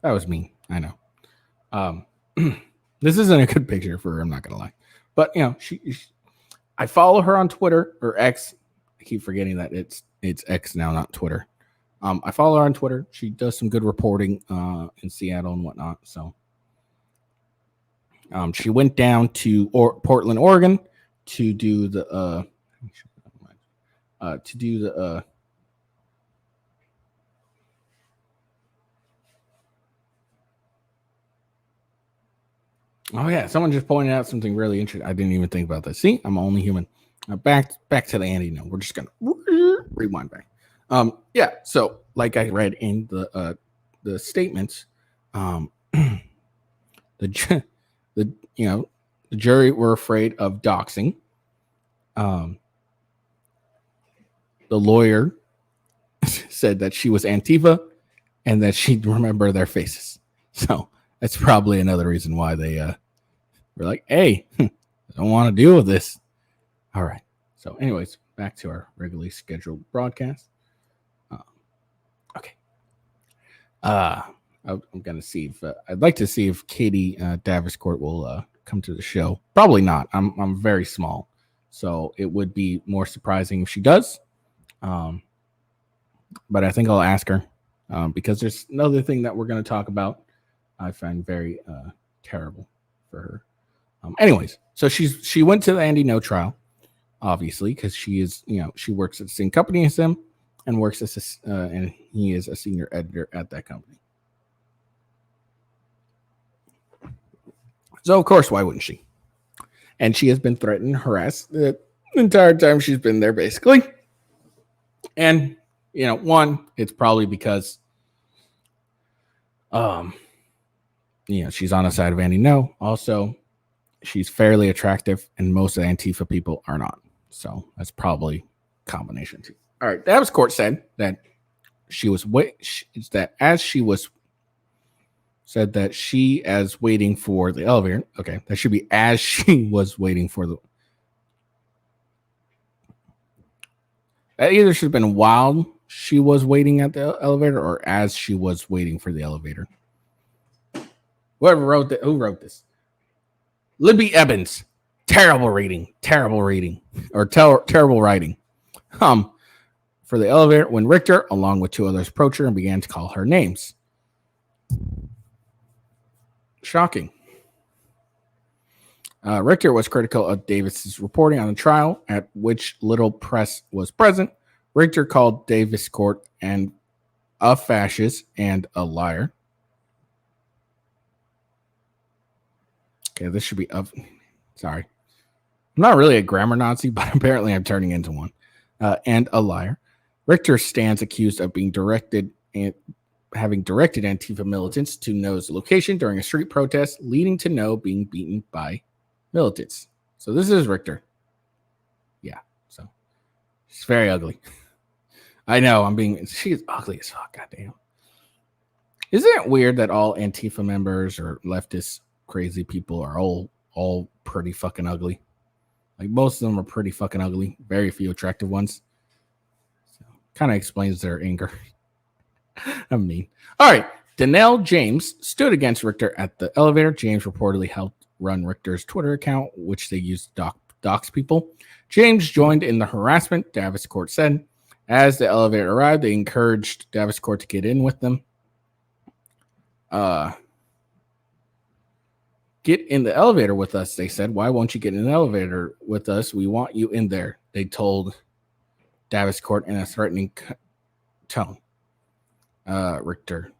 That was me. I know. This isn't a good picture for her. I'm not going to lie. But, you know, I follow her on Twitter or X. I keep forgetting that it's X now, not Twitter. I follow her on Twitter. She does some good reporting in Seattle and whatnot. So she went down to Portland, Oregon to do the oh yeah, someone just pointed out something really interesting. I didn't even think about that. See, I'm only human. Back to the Andy. No, we're just gonna rewind back. Yeah. So, like I read in the statements, the jury were afraid of doxing. The lawyer said that she was Antifa and that she'd remember their faces. So that's probably another reason why they were like, hey, I don't want to deal with this. All right. So anyways, back to our regularly scheduled broadcast. Okay. I'm going to see if I'd like to see if Katie Daviscourt will come to the show. Probably not. I'm very small. So it would be more surprising if she does. But I think I'll ask her because there's another thing that we're going to talk about I find very terrible for her. Anyways, so she went to the Andy No trial, obviously, because she is, she works at the same company as him and works as and he is a senior editor at that company. So, of course, why wouldn't she? And she has been threatened and harassed the entire time she's been there, basically. And, one, it's probably because, she's on the side of Andy No. Also, she's fairly attractive, and most of the Antifa people are not. So that's probably a combination too. All right, Daviscourt said that she was as waiting for the elevator. Okay, that should be as she was waiting for the. That either should have been while she was waiting at the elevator or as she was waiting for the elevator. Who wrote this? Libby Evans. Terrible reading, or terrible writing. For the elevator when Richter, along with two others, approached her and began to call her names. Shocking. Richter was critical of Davis's reporting on the trial, at which little press was present. Richter called Daviscourt a fascist and a liar. Okay, this should be of. Sorry. I'm not really a grammar Nazi, but apparently I'm turning into one. And a liar. Richter stands accused of being having directed Antifa militants to No's location during a street protest, leading to No being beaten by militants. So this is Richter. Yeah, so she's very ugly. I know, she's ugly as fuck, goddamn. Isn't it weird that all Antifa members or leftist crazy people are all pretty fucking ugly? Like, most of them are pretty fucking ugly. Very few attractive ones. So, kind of explains their anger. I'm mean. All right. Danelle James stood against Richter at the elevator. James reportedly helped run Richter's Twitter account, which they used to dox people. James joined in the harassment, Daviscourt said. As the elevator arrived, they encouraged Daviscourt to get in with them. Get in the elevator with us, they said. Why won't you get in the elevator with us? We want you in there, they told Daviscourt in a threatening tone. Richter,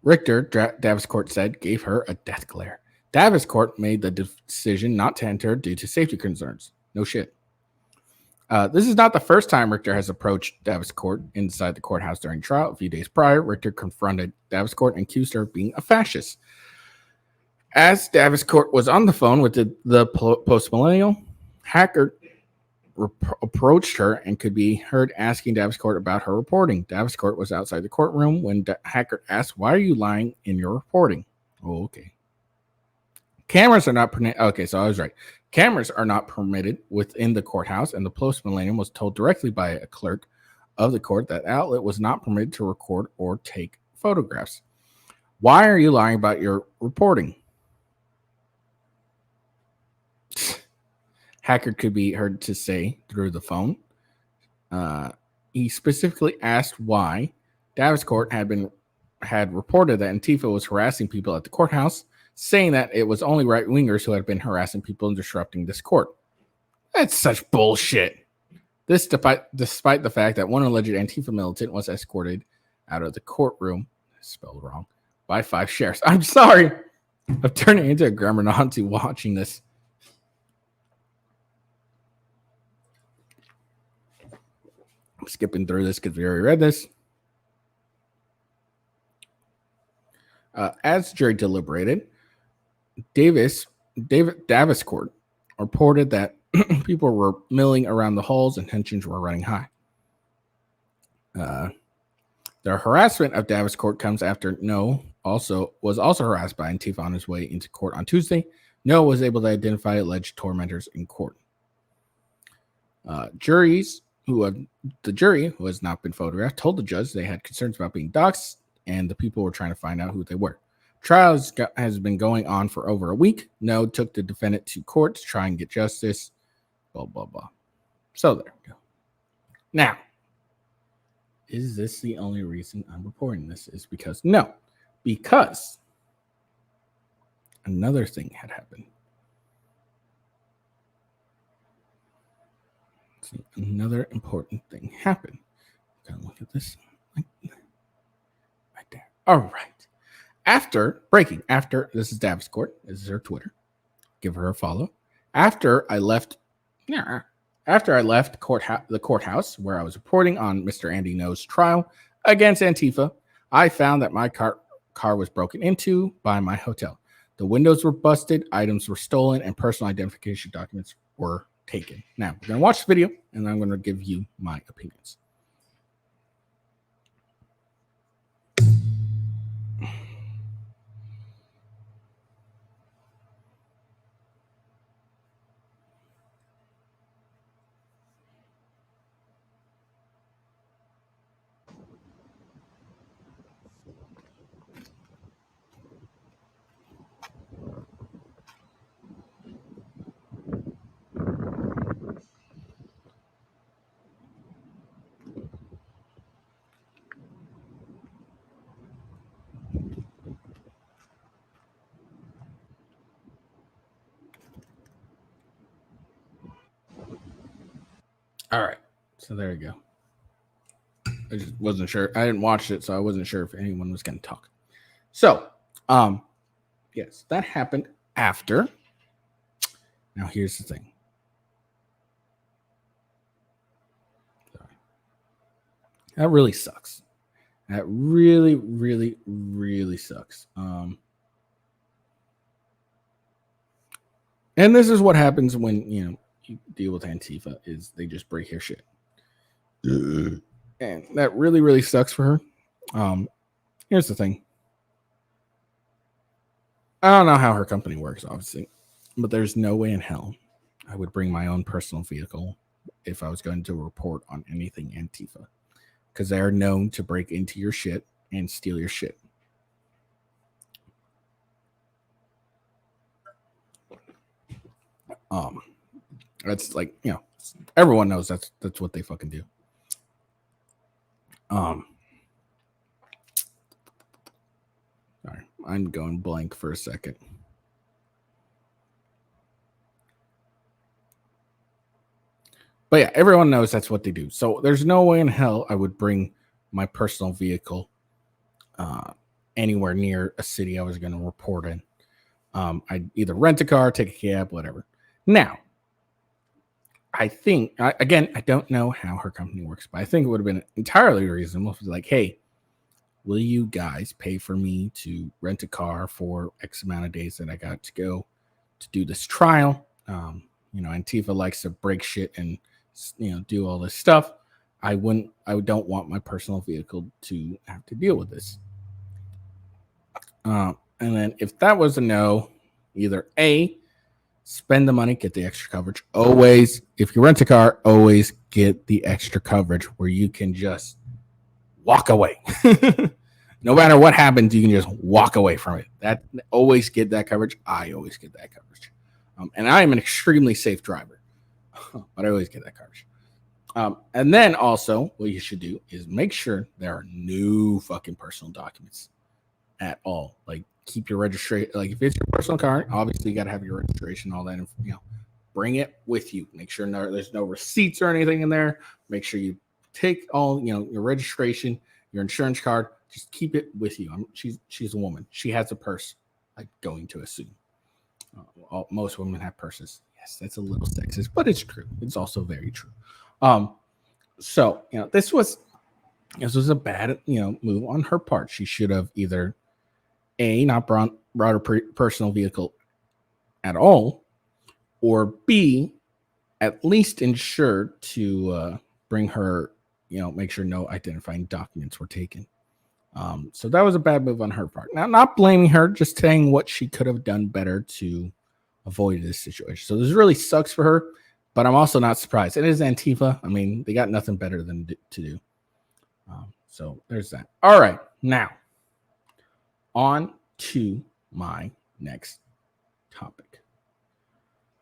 Daviscourt said, gave her a death glare. Daviscourt made the decision not to enter due to safety concerns. No shit. This is not the first time Richter has approached Daviscourt inside the courthouse during trial. A few days prior, Richter confronted Daviscourt and accused her of being a fascist. As Daviscourt was on the phone with the post-millennial, Hacker approached her and could be heard asking Daviscourt about her reporting. Daviscourt was outside the courtroom when Hacker asked, "Why are you lying in your reporting?" Oh, okay. Cameras are not permitted. Okay, so I was right. Cameras are not permitted within the courthouse, and the post-millennium was told directly by a clerk of the court that outlet was not permitted to record or take photographs. Why are you lying about your reporting? Hacker could be heard to say through the phone. He specifically asked why Daviscourt had reported that Antifa was harassing people at the courthouse, saying that it was only right-wingers who had been harassing people and disrupting this court. That's such bullshit. This despite the fact that one alleged Antifa militant was escorted out of the courtroom, spelled wrong, by 5 sheriffs. I'm sorry. I'm turning into a grammar Nazi watching this. I'm skipping through this because we already read this. As jury deliberated, Daviscourt reported that people were milling around the halls and tensions were running high. The harassment of Daviscourt comes after Noah was also harassed by Antifa on his way into court on Tuesday. Noah was able to identify alleged tormentors in court. The jury, who has not been photographed, told the judge they had concerns about being doxxed and the people were trying to find out who they were. Trial has been going on for over a week. Noah took the defendant to court to try and get justice. Blah, blah, blah. So there we go. Now, is this the only reason I'm reporting this? Is because no. Because another thing had happened. See, another important thing happened. Gotta look at this right there. All right. After this is Daviscourt. This is her Twitter. Give her a follow. After I left the courthouse where I was reporting on Mr. Andy No's trial against Antifa, I found that my car was broken into by my hotel. The windows were busted, items were stolen, and personal identification documents were taken. Now, we're going to watch the video, and I'm going to give you my opinions. All right. So there you go. I just wasn't sure. I didn't watch it, so I wasn't sure if anyone was going to talk. So, yes, that happened after. Now, here's the thing. Sorry. That really sucks. That really, really, really sucks. And this is what happens when, you deal with Antifa, is they just break your shit. And that really, really sucks for her. Here's the thing. I don't know how her company works, obviously, but there's no way in hell I would bring my own personal vehicle if I was going to report on anything Antifa, because they are known to break into your shit and steal your shit. That's like, everyone knows that's what they fucking do. Sorry, I'm going blank for a second. But yeah, everyone knows that's what they do. So there's no way in hell I would bring my personal vehicle anywhere near a city I was going to report in. I'd either rent a car, take a cab, whatever. Now, I think, again, I don't know how her company works, but I think it would have been entirely reasonable to be like, hey, will you guys pay for me to rent a car for X amount of days that I got to go to do this trial? Antifa likes to break shit and, do all this stuff. I don't want my personal vehicle to have to deal with this. And then if that was a no, either A, spend the money, get the extra coverage. Always, if you rent a car, always get the extra coverage where you can just walk away. No matter what happens, you can just walk away from it. That always get that coverage. I always get that coverage. And I am an extremely safe driver, but I always get that coverage. And then also what you should do is make sure there are no fucking personal documents at all. Like, keep your registration. Like, if it's your personal car, obviously you got to have your registration, all that. Bring it with you. Make sure there's no receipts or anything in there. Make sure you take all, your registration, your insurance card. Just keep it with you. She's a woman. She has a purse. I'm going to assume. Most women have purses. Yes, that's a little sexist, but it's true. It's also very true. So this was a bad move on her part. She should have either A, not brought her personal vehicle at all, or B, at least ensure to bring her, make sure no identifying documents were taken. So that was a bad move on her part. Now, not blaming her, just saying what she could have done better to avoid this situation. So this really sucks for her, but I'm also not surprised. It is Antifa. I mean, they got nothing better than to do. So there's that. All right, now on to my next topic.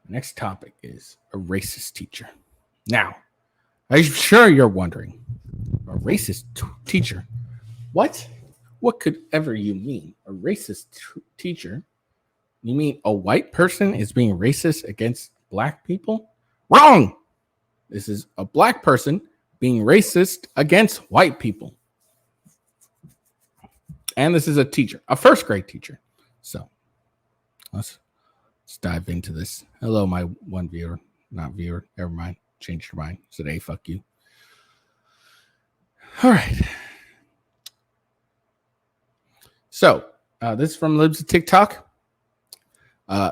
The next topic is a racist teacher. Now, I'm sure you're wondering, a racist teacher? What could ever you mean? A racist teacher? You mean a white person is being racist against black people? Wrong! This is a black person being racist against white people. And this is a teacher, a first grade teacher. So let's dive into this. Hello, my one viewer, not viewer. Never mind. Changed your mind. Said, hey, fuck you. All right. So this is from Libs of TikTok.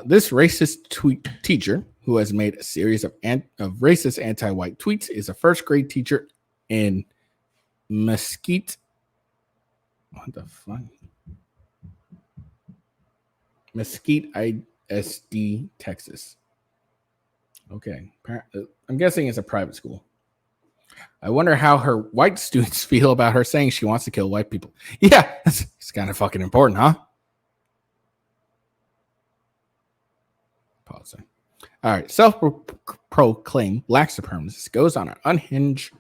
This racist teacher who has made a series of racist anti-white tweets is a first grade teacher in Mesquite. What the fuck? Mesquite, ISD, Texas. Okay. I'm guessing it's a private school. I wonder how her white students feel about her saying she wants to kill white people. Yeah, it's kind of fucking important, huh? Pause. All right. Self-proclaimed black supremacist goes on an unhinged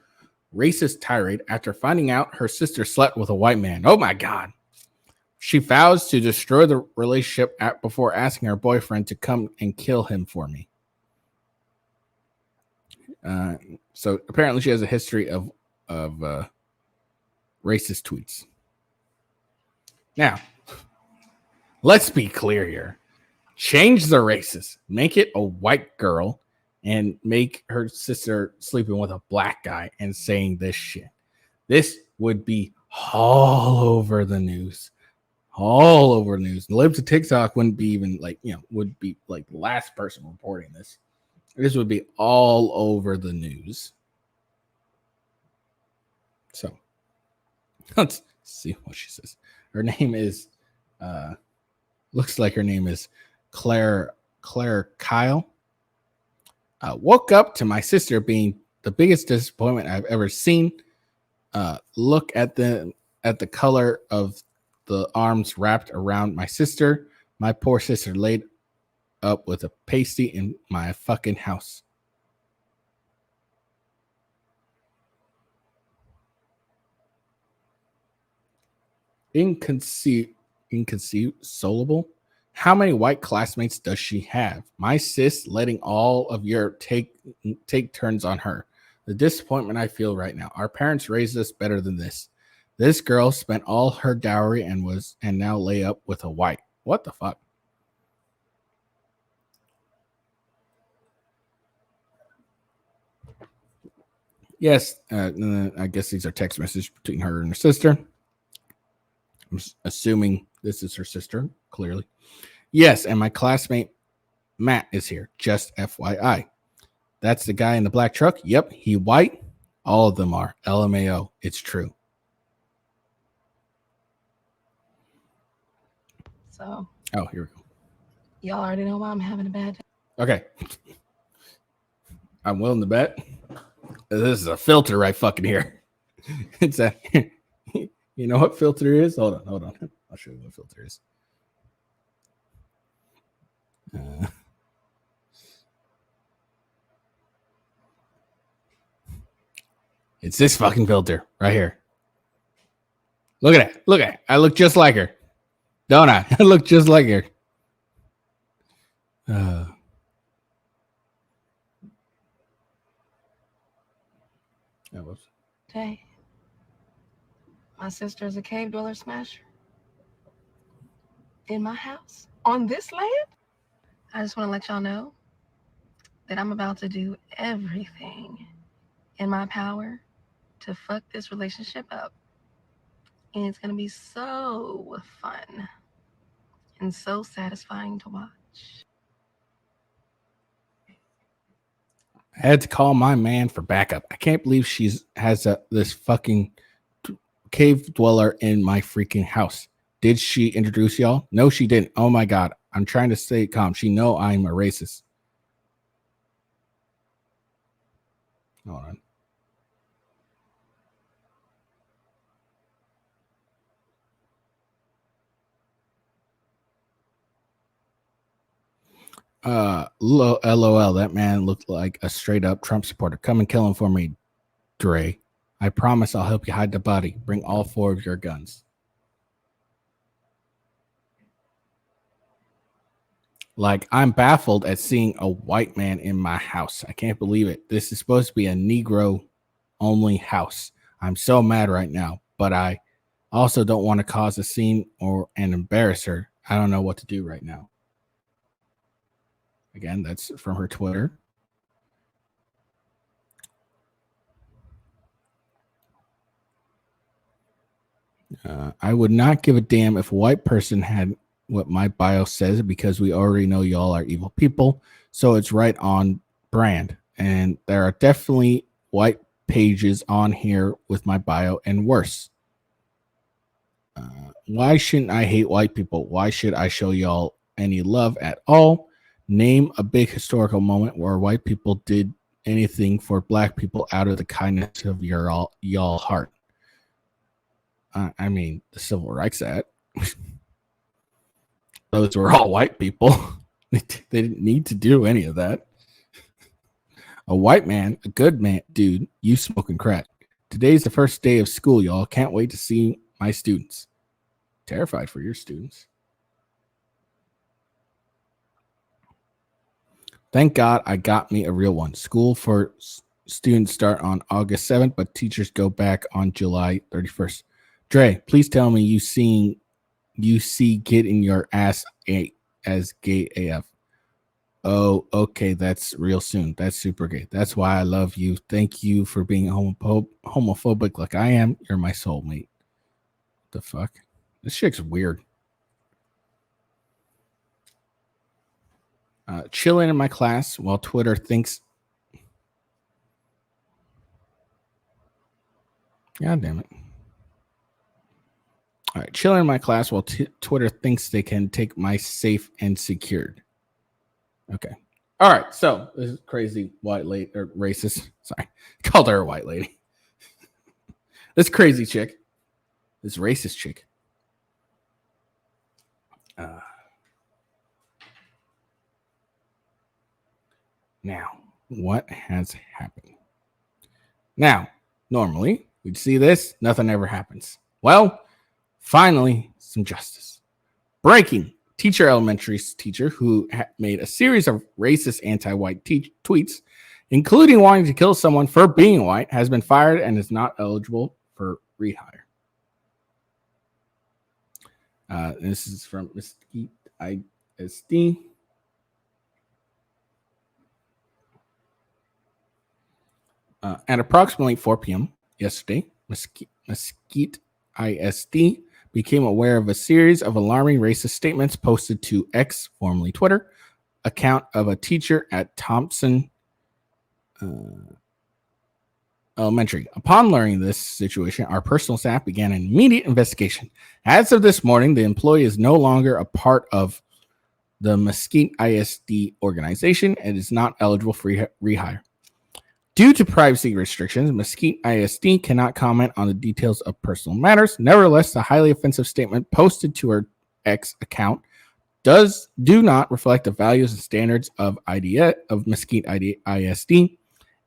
racist tirade after finding out her sister slept with a white man. Oh my God. She vows to destroy the relationship before asking her boyfriend to come and kill him for me. So apparently she has a history of racist tweets. Now, let's be clear here. Change the racist. Make it a white girl and make her sister sleeping with a black guy and saying this shit. This would be all over the news. All over the news. The Libs of TikTok wouldn't be even would be like the last person reporting this. This would be all over the news. So let's see what she says. Her name is looks like her name is Claire Kyle. Woke up to my sister being the biggest disappointment I've ever seen. Look at the color of the arms wrapped around my sister. My poor sister laid up with a pasty in my fucking house. Inconsolable. How many white classmates does she have? My sis letting all of your take turns on her. The disappointment I feel right now. Our parents raised us better than this. This girl spent all her dowry and now lay up with a white. What the fuck? Yes, I guess these are text messages between her and her sister. I'm assuming this is her sister, clearly. Yes, and my classmate Matt is here, just FYI. That's the guy in the black truck? Yep, he white. All of them are. LMAO, it's true. So. Oh, here we go. Y'all already know why I'm having a bad day. Okay. I'm willing to bet. This is a filter right fucking here. It's a, you know what filter is? Hold on. I'll show you what filter is. It's this fucking filter right here. Look at it. Look at it. I look just like her. Don't I? I look just like her. Hey, my sister's a cave dweller smasher. In my house? On this land? I just want to let y'all know that I'm about to do everything in my power to fuck this relationship up. And it's going to be so fun and so satisfying to watch. I had to call my man for backup. I can't believe has this fucking cave dweller in my freaking house. Did she introduce y'all? No, she didn't. Oh my God. I'm trying to stay calm. She know I'm a racist. Hold on. LOL, that man looked like a straight up Trump supporter. Come and kill him for me, Dre. I promise I'll help you hide the body. Bring all 4 of your guns. Like, I'm baffled at seeing a white man in my house. I can't believe it. This is supposed to be a Negro only house. I'm so mad right now, but I also don't want to cause a scene and embarrass her. I don't know what to do right now. Again, that's from her Twitter. I would not give a damn if a white person had what my bio says, because we already know y'all are evil people. So it's right on brand. And there are definitely white pages on here with my bio and worse. Why shouldn't I hate white people? Why should I show y'all any love at all? Name a big historical moment where white people did anything for black people out of the kindness of y'all heart. I mean, the Civil Rights Act. Those were all white people. They didn't need to do any of that. A white man, a good man, dude, you smoking crack. Today's the first day of school, y'all. Can't wait to see my students. Terrified for your students. Thank God I got me a real one. School for students start on August 7th, but teachers go back on July 31st. Dre, please tell me you see getting your ass ate as gay AF. Oh, okay, that's real soon. That's super gay. That's why I love you. Thank you for being homophobic like I am. You're my soulmate. What the fuck? This chick's weird. Chilling in my class while Twitter thinks. God damn it. All right, chilling in my class while Twitter thinks they can take my safe and secured. Okay. All right. So this is crazy white lady or racist. Sorry, called her a white lady. This crazy chick, this racist chick. Now, what has happened? Now, normally we'd see this, nothing ever happens. Well, finally, some justice. Breaking. Elementary teacher who made a series of racist anti-white tweets, including wanting to kill someone for being white, has been fired and is not eligible for rehire. This is from Mesquite ISD. At approximately 4 p.m. yesterday, Mesquite ISD became aware of a series of alarming racist statements posted to X, formerly Twitter, account of a teacher at Thompson Elementary. Upon learning this situation, our personal staff began an immediate investigation. As of this morning, the employee is no longer a part of the Mesquite ISD organization and is not eligible for rehire. Due to privacy restrictions, Mesquite ISD cannot comment on the details of personal matters. Nevertheless, the highly offensive statement posted to her X account do not reflect the values and standards of Mesquite ISD,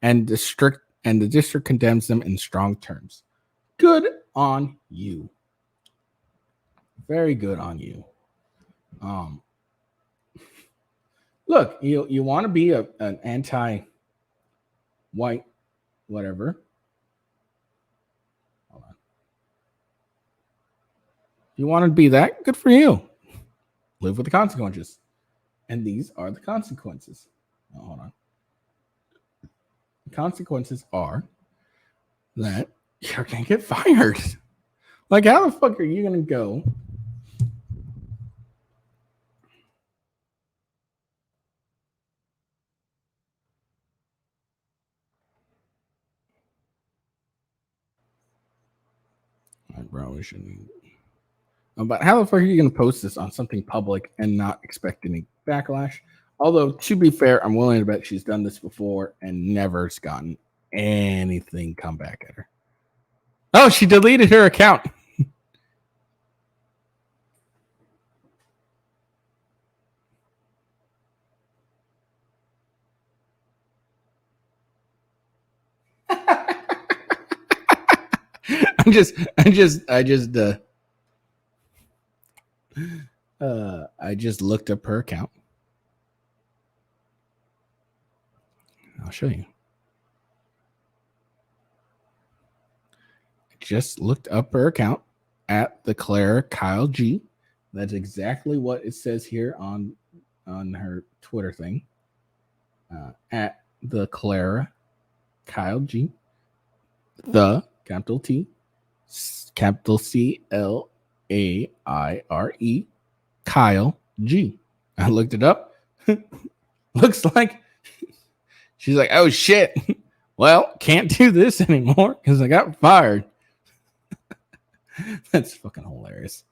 and the district condemns them in strong terms. Good on you. Very good on you. Look, you want to be an anti-white whatever. Hold on. If you want to be that, good for you. Live with the consequences. And these are the consequences. Oh, hold on. The consequences are that you're going to get fired. Like, how the fuck are you going to go? I probably shouldn't. But how the fuck are you going to post this on something public and not expect any backlash? Although, to be fair, I'm willing to bet she's done this before and never's gotten anything come back at her. Oh, she deleted her account. I just looked up her account. I'll show you. I just looked up her account at the Clara Kyle G. That's exactly what it says here on her Twitter thing. At the Clara Kyle G. The capital T, capital CLAIRE, Kyle G. I looked it up. Looks like she's like, oh shit. Well, can't do this anymore because I got fired. That's fucking hilarious.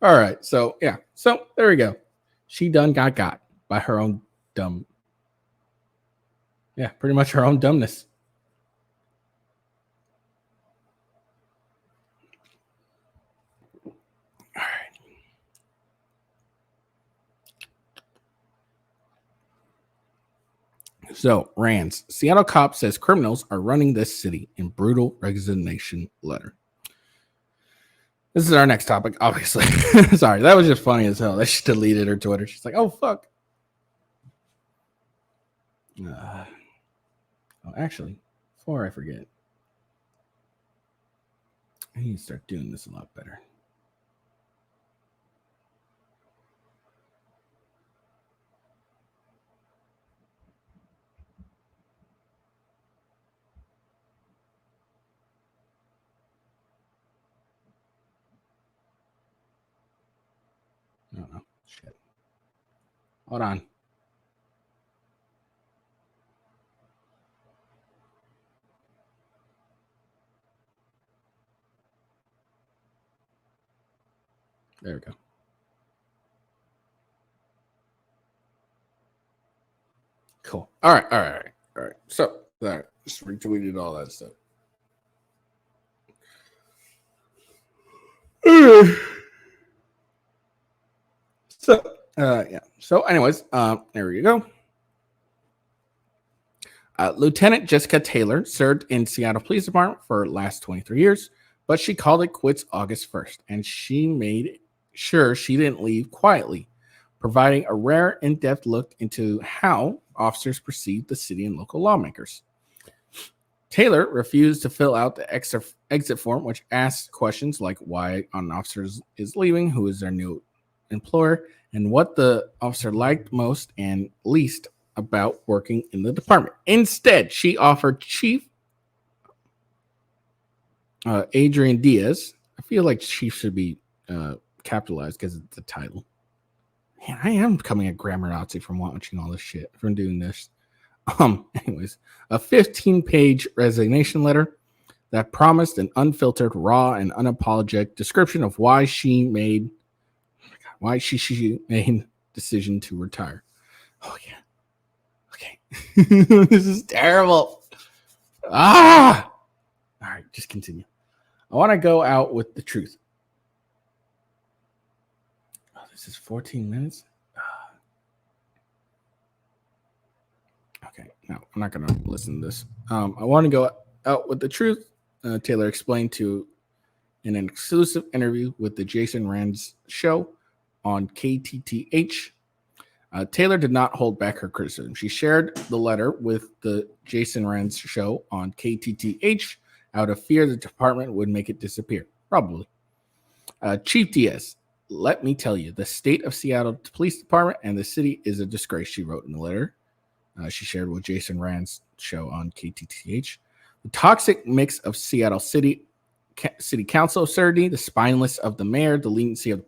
All right. So, yeah. So, there we go. She done got by her own dumb. Yeah, pretty much her own dumbness. All right. So, Rands, Seattle cop says criminals are running this city in brutal resignation letter. This is our next topic, obviously. Sorry, that was just funny as hell. That she deleted her Twitter. She's like, oh, fuck. Actually, before I forget, I need to start doing this a lot better. Oh, shit. Hold on. There we go. Cool. All right. So, there. Just retweeted all that stuff. So, yeah. So, anyways, there you go. Lieutenant Jessica Taylor served in Seattle Police Department for the last 23 years, but she called it quits August 1st, and she made sure she didn't leave quietly, providing a rare in-depth look into how officers perceive the city and local lawmakers. Taylor refused to fill out the exit form, which asked questions like why an officer is leaving, who is their new employer, and what the officer liked most and least about working in the department. Instead, she offered Chief Adrian Diaz. I feel like Chief should be capitalized because it's the title. Man, I am becoming a grammar Nazi from watching all this shit, from doing this. Anyways, a 15-page resignation letter that promised an unfiltered, raw, and unapologetic description of why she made decision to retire. Oh yeah. Okay. This is terrible. All right, just continue. I want to go out with the truth. Oh, this is 14 minutes. Okay, no, I'm not going to listen to this. I want to go out with the truth. Taylor explained in an exclusive interview with the Jason Rand's show on KTTH. Taylor did not hold back her criticism. She shared the letter with the Jason Rand's show on KTTH out of fear the department would make it disappear. Probably. Chief Diaz, let me tell you, the state of Seattle Police Department and the city is a disgrace, she wrote in the letter. She shared with Jason Rand's show on KTTH. The toxic mix of Seattle City Council absurdity, the spineless of the mayor, the leniency of the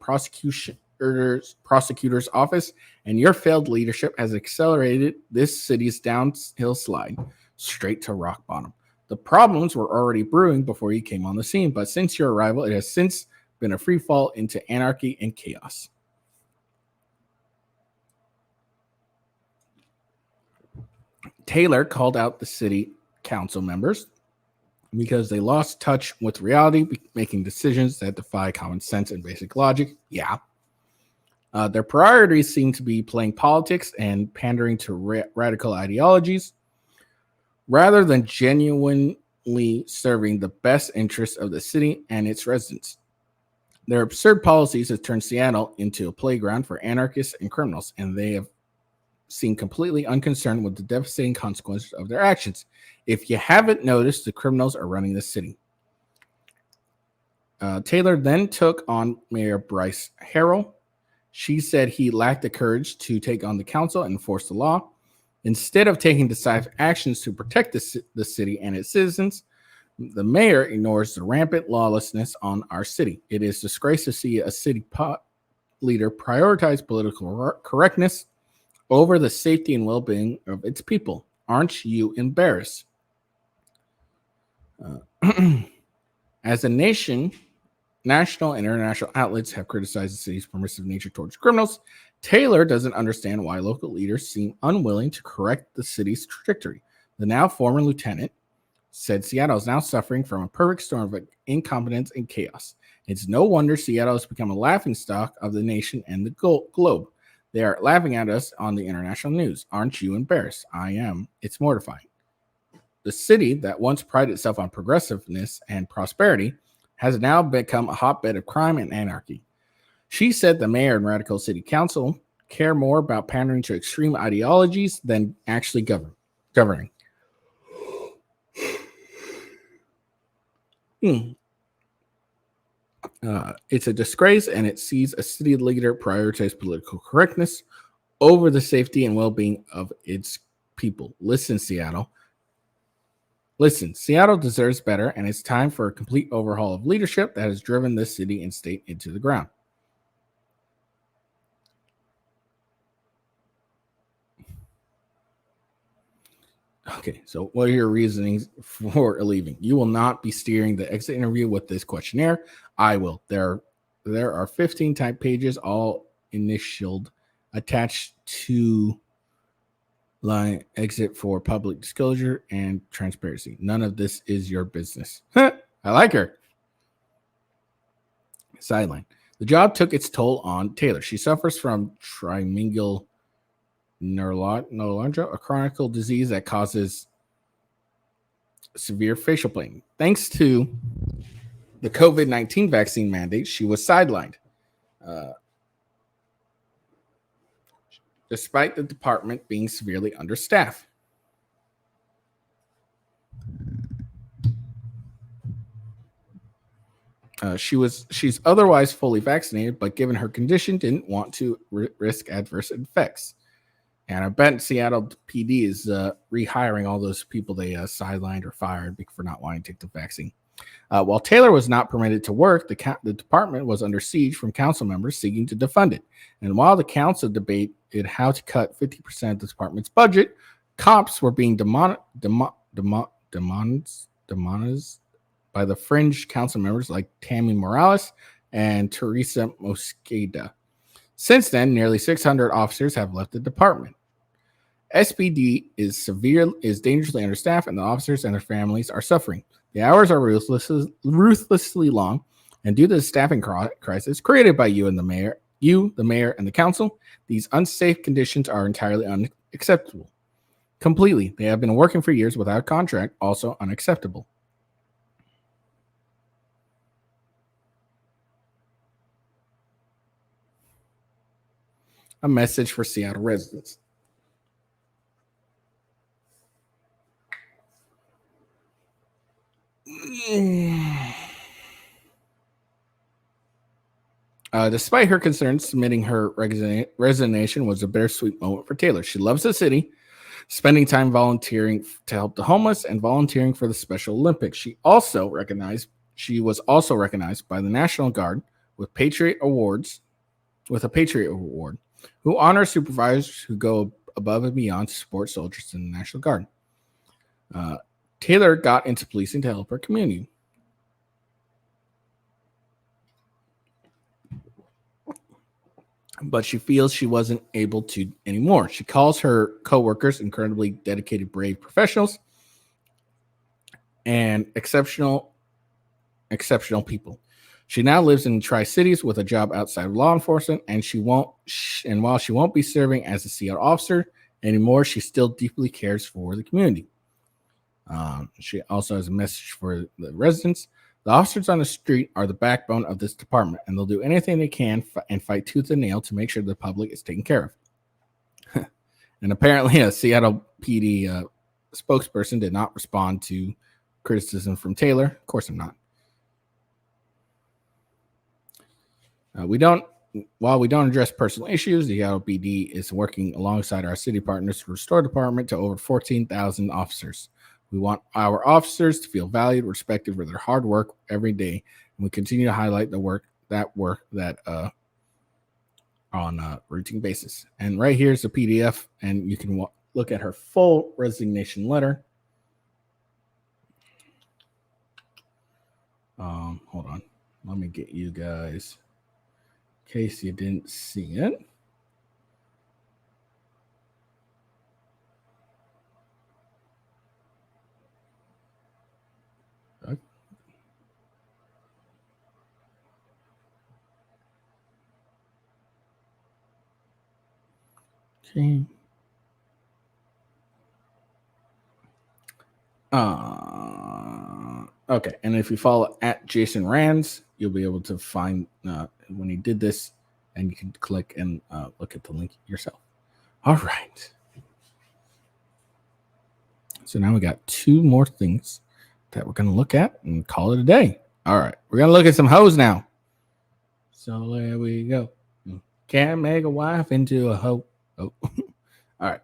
prosecutor's office, and your failed leadership has accelerated this city's downhill slide straight to rock bottom. The problems were already brewing before you came on the scene, but since your arrival, it has since been a free fall into anarchy and chaos. Taylor called out the city council members because they lost touch with reality, making decisions that defy common sense and basic logic. Yeah. Their priorities seem to be playing politics and pandering to radical ideologies rather than genuinely serving the best interests of the city and its residents. Their absurd policies have turned Seattle into a playground for anarchists and criminals, and they have seemed completely unconcerned with the devastating consequences of their actions. If you haven't noticed, the criminals are running the city. Taylor then took on Mayor Bryce Harrell. She said he lacked the courage to take on the council and enforce the law. Instead of taking decisive actions to protect the city and its citizens, the mayor ignores the rampant lawlessness on our city. It is disgraceful to see a city leader prioritize political correctness over the safety and well-being of its people. Aren't you embarrassed? As a nation, national and international outlets have criticized the city's permissive nature towards criminals. Taylor doesn't understand why local leaders seem unwilling to correct the city's trajectory. The now former lieutenant said Seattle is now suffering from a perfect storm of incompetence and chaos. It's no wonder Seattle has become a laughingstock of the nation and the globe. They are laughing at us on the international news. Aren't you embarrassed? I am. It's mortifying. The city that once prided itself on progressiveness and prosperity has now become a hotbed of crime and anarchy. She said the mayor and radical city council care more about pandering to extreme ideologies than actually governing. It's a disgrace, and it sees a city leader prioritize political correctness over the safety and well-being of its people. Listen, Seattle. Listen, Seattle deserves better, and it's time for a complete overhaul of leadership that has driven this city and state into the ground. Okay, so what are your reasonings for leaving? You will not be steering the exit interview with this questionnaire. I will. There are 15 type pages, all initialed, attached to line exit for public disclosure and transparency. None of this is your business. I like her. Sideline. The job took its toll on Taylor. She suffers from trigeminal neuralgia, a chronic disease that causes severe facial pain. Thanks to the COVID-19 vaccine mandate, she was sidelined. Despite the department being severely understaffed. She's otherwise fully vaccinated, but given her condition, didn't want to risk adverse effects. And I bet Seattle PD is rehiring all those people they sidelined or fired for not wanting to take the vaccine. While Taylor was not permitted to work, the department was under siege from council members seeking to defund it. And while the council debated how to cut 50% of the department's budget, cops were being demonized by the fringe council members like Tammy Morales and Teresa Mosqueda. Since then, nearly 600 officers have left the department. SPD is dangerously understaffed, and the officers and their families are suffering. The hours are ruthlessly long, and due to the staffing crisis created by you, the mayor, and the council, these unsafe conditions are entirely unacceptable. Completely. They have been working for years without a contract, also unacceptable. A message for Seattle residents. Despite her concerns, submitting her resignation was a bittersweet moment for Taylor. She loves the city, spending time volunteering to help the homeless and volunteering for the Special Olympics. She was also recognized by the National Guard with a Patriot Award, who honors supervisors who go above and beyond to support soldiers in the National Guard. Taylor got into policing to help her community. But she feels she wasn't able to anymore. She calls her coworkers incredibly dedicated, brave professionals and exceptional people. She now lives in Tri-Cities with a job outside of law enforcement, and while she won't be serving as a Seattle officer anymore, she still deeply cares for the community. She also has a message for the residents. The officers on the street are the backbone of this department, and they'll do anything they can and fight tooth and nail to make sure the public is taken care of. And apparently a Seattle PD spokesperson did not respond to criticism from Taylor. Of course I'm not. While we don't address personal issues, the Seattle PD is working alongside our city partners to restore the department to over 14,000 officers. We want our officers to feel valued, respected for their hard work every day, and we continue to highlight the work that on a routine basis. And right here's the PDF, and you can look at her full resignation letter. Hold on, let me get you guys, in case you didn't see it. Okay. Okay, and if you follow at Jason Rands, you'll be able to find when he did this, and you can click and look at the link yourself. All right. So now we got two more things that we're going to look at and call it a day. All right, we're going to look at some hoes now. So there we go. Can't make a wife into a hoe. Oh, all right.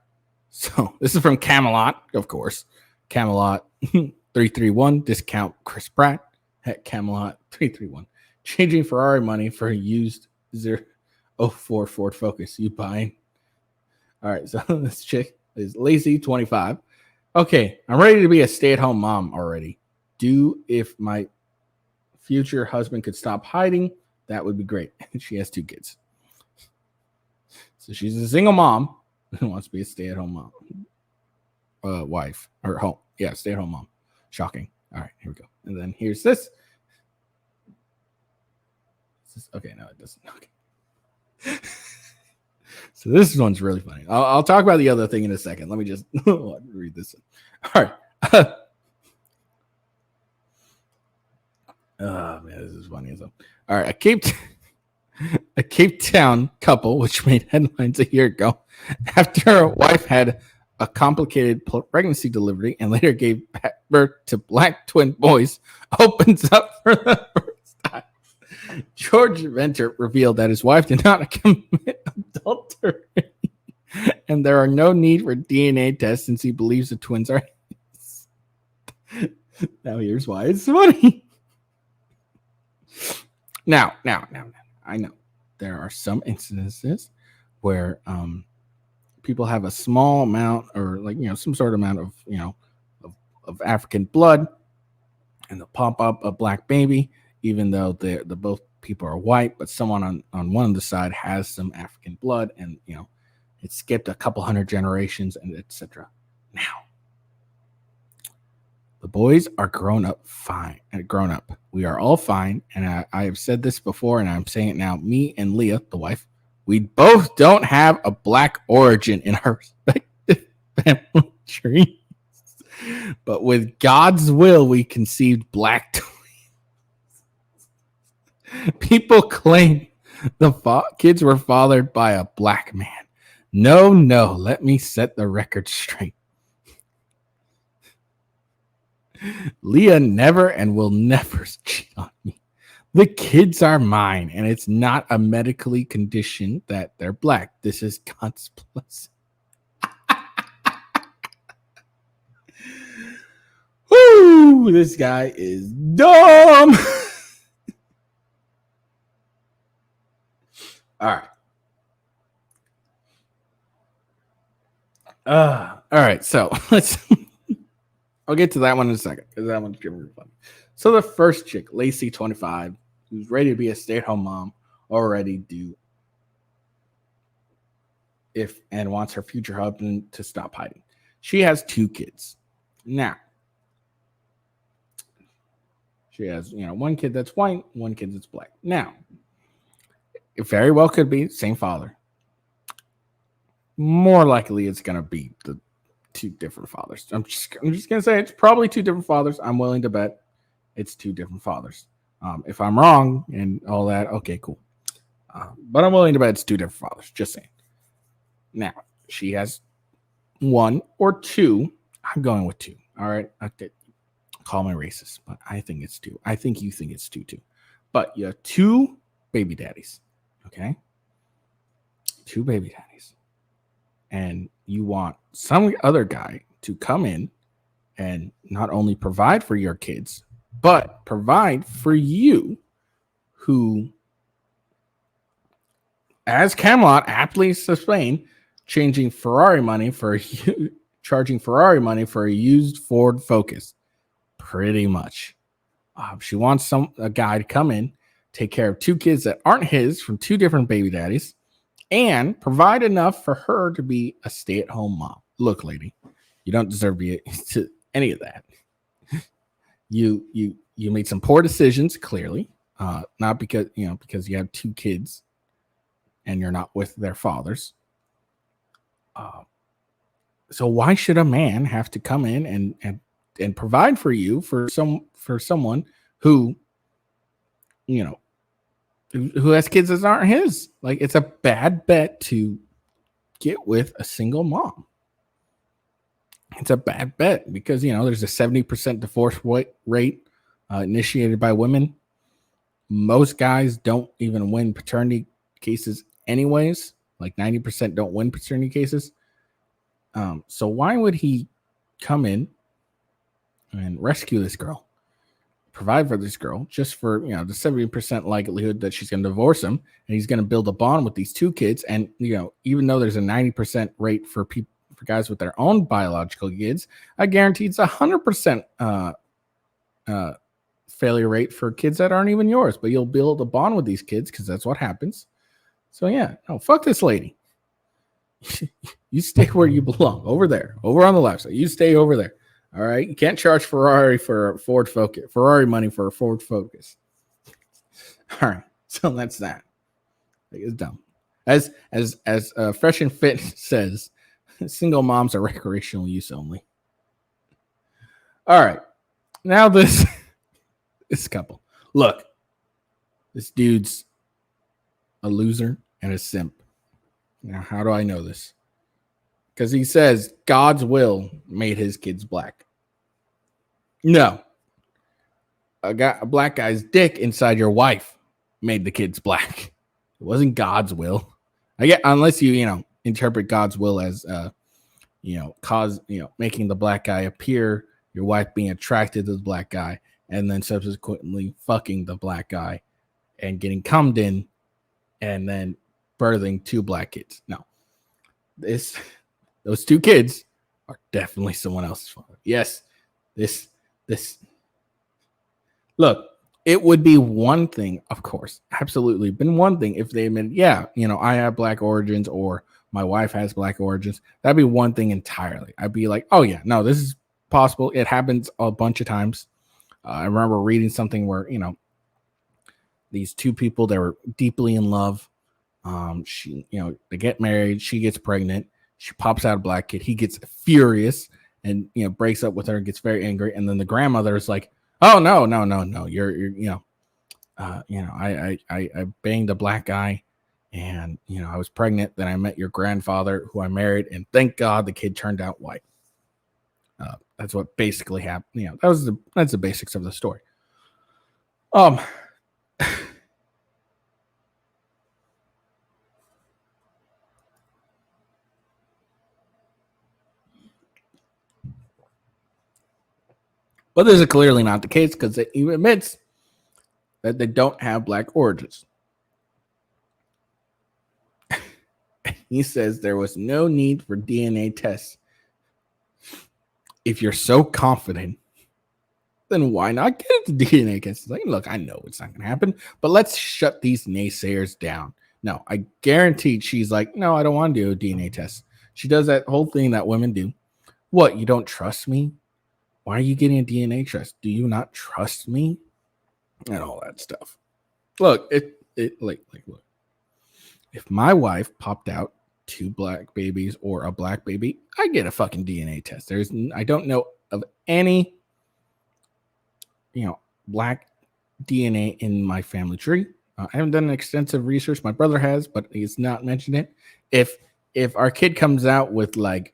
So this is from Camelot, of course. Camelot 331, discount Chris Pratt at Camelot 331. Changing Ferrari money for a used 04 Ford Focus. You buying? All right. So this chick is Lazy 25. Okay, I'm ready to be a stay-at-home mom already. If my future husband could stop hiding, that would be great. She has 2 kids. So she's a single mom who wants to be a stay-at-home mom. Wife or home. Yeah, stay-at-home mom. Shocking. All right, here we go. And then here's this. Okay, no, it doesn't. Okay. So this one's really funny. I'll talk about the other thing in a second. Let me just read this one. All right. Oh, man, this is funny as well. All right, a Cape Town couple, which made headlines a year ago, after a wife had a complicated pregnancy delivery and later gave birth to black twin boys, opens up for the first time. George Venter revealed that his wife did not commit adultery, and there are no need for DNA tests since he believes the twins are his. Now here's why it's funny. Now, I know there are some instances where people have a small amount or some sort of amount of of African blood, and they'll pop up a black baby, even though the both people are white, but someone on one of the side has some African blood, and it skipped a couple hundred generations and etc. Now, the boys are grown up fine. Grown up. We are all fine. And I have said this before, and I'm saying it now. Me and Leah, the wife, we both don't have a black origin in our respective family trees. But with God's will, we conceived black twins. People claim the kids were fathered by a black man. No, let me set the record straight. Leah never and will never cheat on me. The kids are mine, and it's not a medically condition that they're black. This is God's blessing. Woo! This guy is dumb. All right. All right. So let's. I'll get to that one in a second because that one's really fun. So the first chick, Lacey, 25, who's ready to be a stay-at-home mom, already due, and wants her future husband to stop hiding. She has 2 kids. Now, she has, one kid that's white, one kid that's black. Now, it very well could be same father. More likely, it's gonna be the 2 different fathers. I'm just gonna say it's probably 2 different fathers. I'm willing to bet it's 2 different fathers. If I'm wrong and all that, okay, cool. But I'm willing to bet it's 2 different fathers. Just saying. Now, she has 1 or 2. I'm going with 2. All right. Okay. Call me racist, but I think it's 2. I think you think it's 2 too. But you have 2 baby daddies. Okay. 2 baby daddies. And you want some other guy to come in and not only provide for your kids, but provide for you, who, as Camelot aptly explained, charging Ferrari money for a used Ford Focus. Pretty much. She wants a guy to come in, take care of 2 kids that aren't his from 2 different baby daddies, and provide enough for her to be a stay-at-home mom. Look, lady, you don't deserve to any of that. You made some poor decisions, clearly. Not because you have 2 kids and you're not with their fathers. So why should a man have to come in and provide for you for someone who who has kids that aren't his? Like, it's a bad bet to get with a single mom. It's a bad bet because, there's a 70% divorce rate initiated by women. Most guys don't even win paternity cases anyways. Like 90% don't win paternity cases. So why would he come in and rescue this girl? Provide for this girl just for the 70% likelihood that she's going to divorce him, and he's going to build a bond with these 2 kids. And even though there's a 90% rate for guys with their own biological kids, I guarantee it's 100% failure rate for kids that aren't even yours. But you'll build a bond with these kids because that's what happens. So yeah, no, fuck this lady. You stay where you belong, over there, over on the left side. You stay over there. All right, you can't charge Ferrari for a Ford Focus, Ferrari money for a Ford Focus. All right, so that's that. It's dumb. As Fresh and Fit says, single moms are recreational use only. All right, now this couple. Look, this dude's a loser and a simp. Now, how do I know this? Because he says God's will made his kids black. No. A black guy's dick inside your wife made the kids black. It wasn't God's will. I get, unless you interpret God's will as making the black guy appear, your wife being attracted to the black guy, and then subsequently fucking the black guy and getting cummed in, and then birthing 2 black kids. No, those 2 kids are definitely someone else's father. Yes, this look. It would be one thing, of course, absolutely, been one thing if they admitted, yeah, I have black origins, or my wife has black origins. That'd be one thing entirely. I'd be like, oh yeah, no, this is possible. It happens a bunch of times. I remember reading something where these 2 people, they were deeply in love. They get married. She gets pregnant. She pops out a black kid. He gets furious and breaks up with her and gets very angry. And then the grandmother is like, oh no, you're I banged a black guy, and I was pregnant. Then I met your grandfather, who I married, and thank God the kid turned out white. That's what basically happened. That's the basics of the story. But this is clearly not the case, because it even admits that they don't have black origins. He says there was no need for DNA tests. If you're so confident, then why not get the DNA test? Like, look, I know it's not going to happen, but let's shut these naysayers down. No, I guarantee she's like, no, I don't want to do a DNA test. She does that whole thing that women do. What, you don't trust me? Why are you getting a DNA test? Do you not trust me? And all that stuff. Look, look. If my wife popped out 2 black babies or a black baby, I get a fucking DNA test. I don't know of any, black DNA in my family tree. I haven't done extensive research. My brother has, but he's not mentioned it. If our kid comes out with like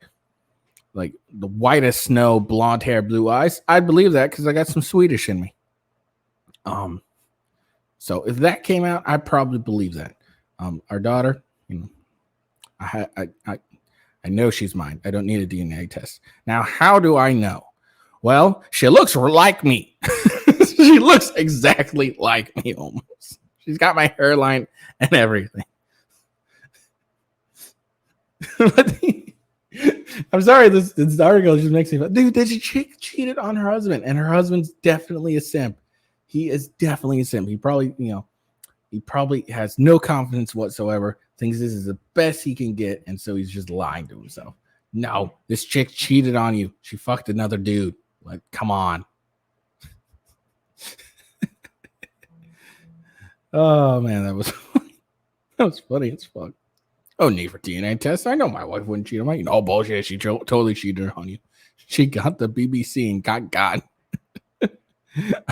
the whitest snow, blonde hair, blue eyes, I believe that, because I got some Swedish in me. So if that came out, I probably believe that. Our daughter, I know she's mine. I don't need a DNA test. Now, how do I know? Well, she looks like me. She looks exactly like me almost. She's got my hairline and everything. I'm sorry, this article just makes me feel, dude, this chick cheated on her husband, and her husband's definitely a simp. He is definitely a simp. He probably has no confidence whatsoever, thinks this is the best he can get, and so he's just lying to himself. No, this chick cheated on you. She fucked another dude. Like, come on. Oh man, that was funny as fuck. Oh, need for DNA test. I know my wife wouldn't cheat on me. No bullshit. She totally cheated on you. She got the BBC and got God.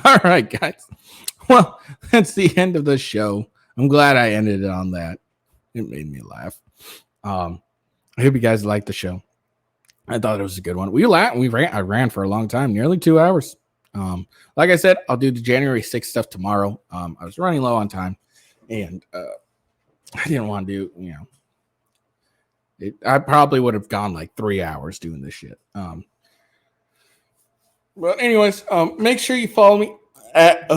All right, guys. Well, that's the end of the show. I'm glad I ended it on that. It made me laugh. I hope you guys liked the show. I thought it was a good one. I ran for a long time, nearly 2 hours. Like I said, I'll do the January 6th stuff tomorrow. I was running low on time, and I didn't want to do, I probably would have gone like 3 hours doing this shit. But anyways, make sure you follow me at.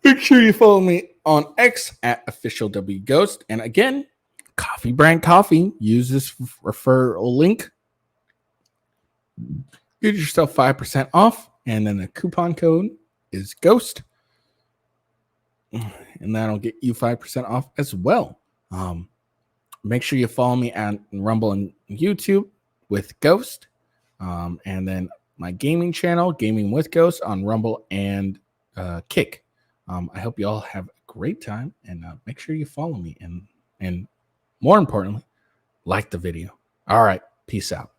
Make sure you follow me on X at officialwghost. And again, Coffee Brand Coffee. Use this referral link. Get yourself 5% off, and then the coupon code is Ghost, and that'll get you 5% off as well. Make sure you follow me at Rumble and YouTube with Ghost, and then my gaming channel, Gaming with Ghost, on Rumble and Kick. I hope you all have a great time, and make sure you follow me, and more importantly, like the video. All right, peace out.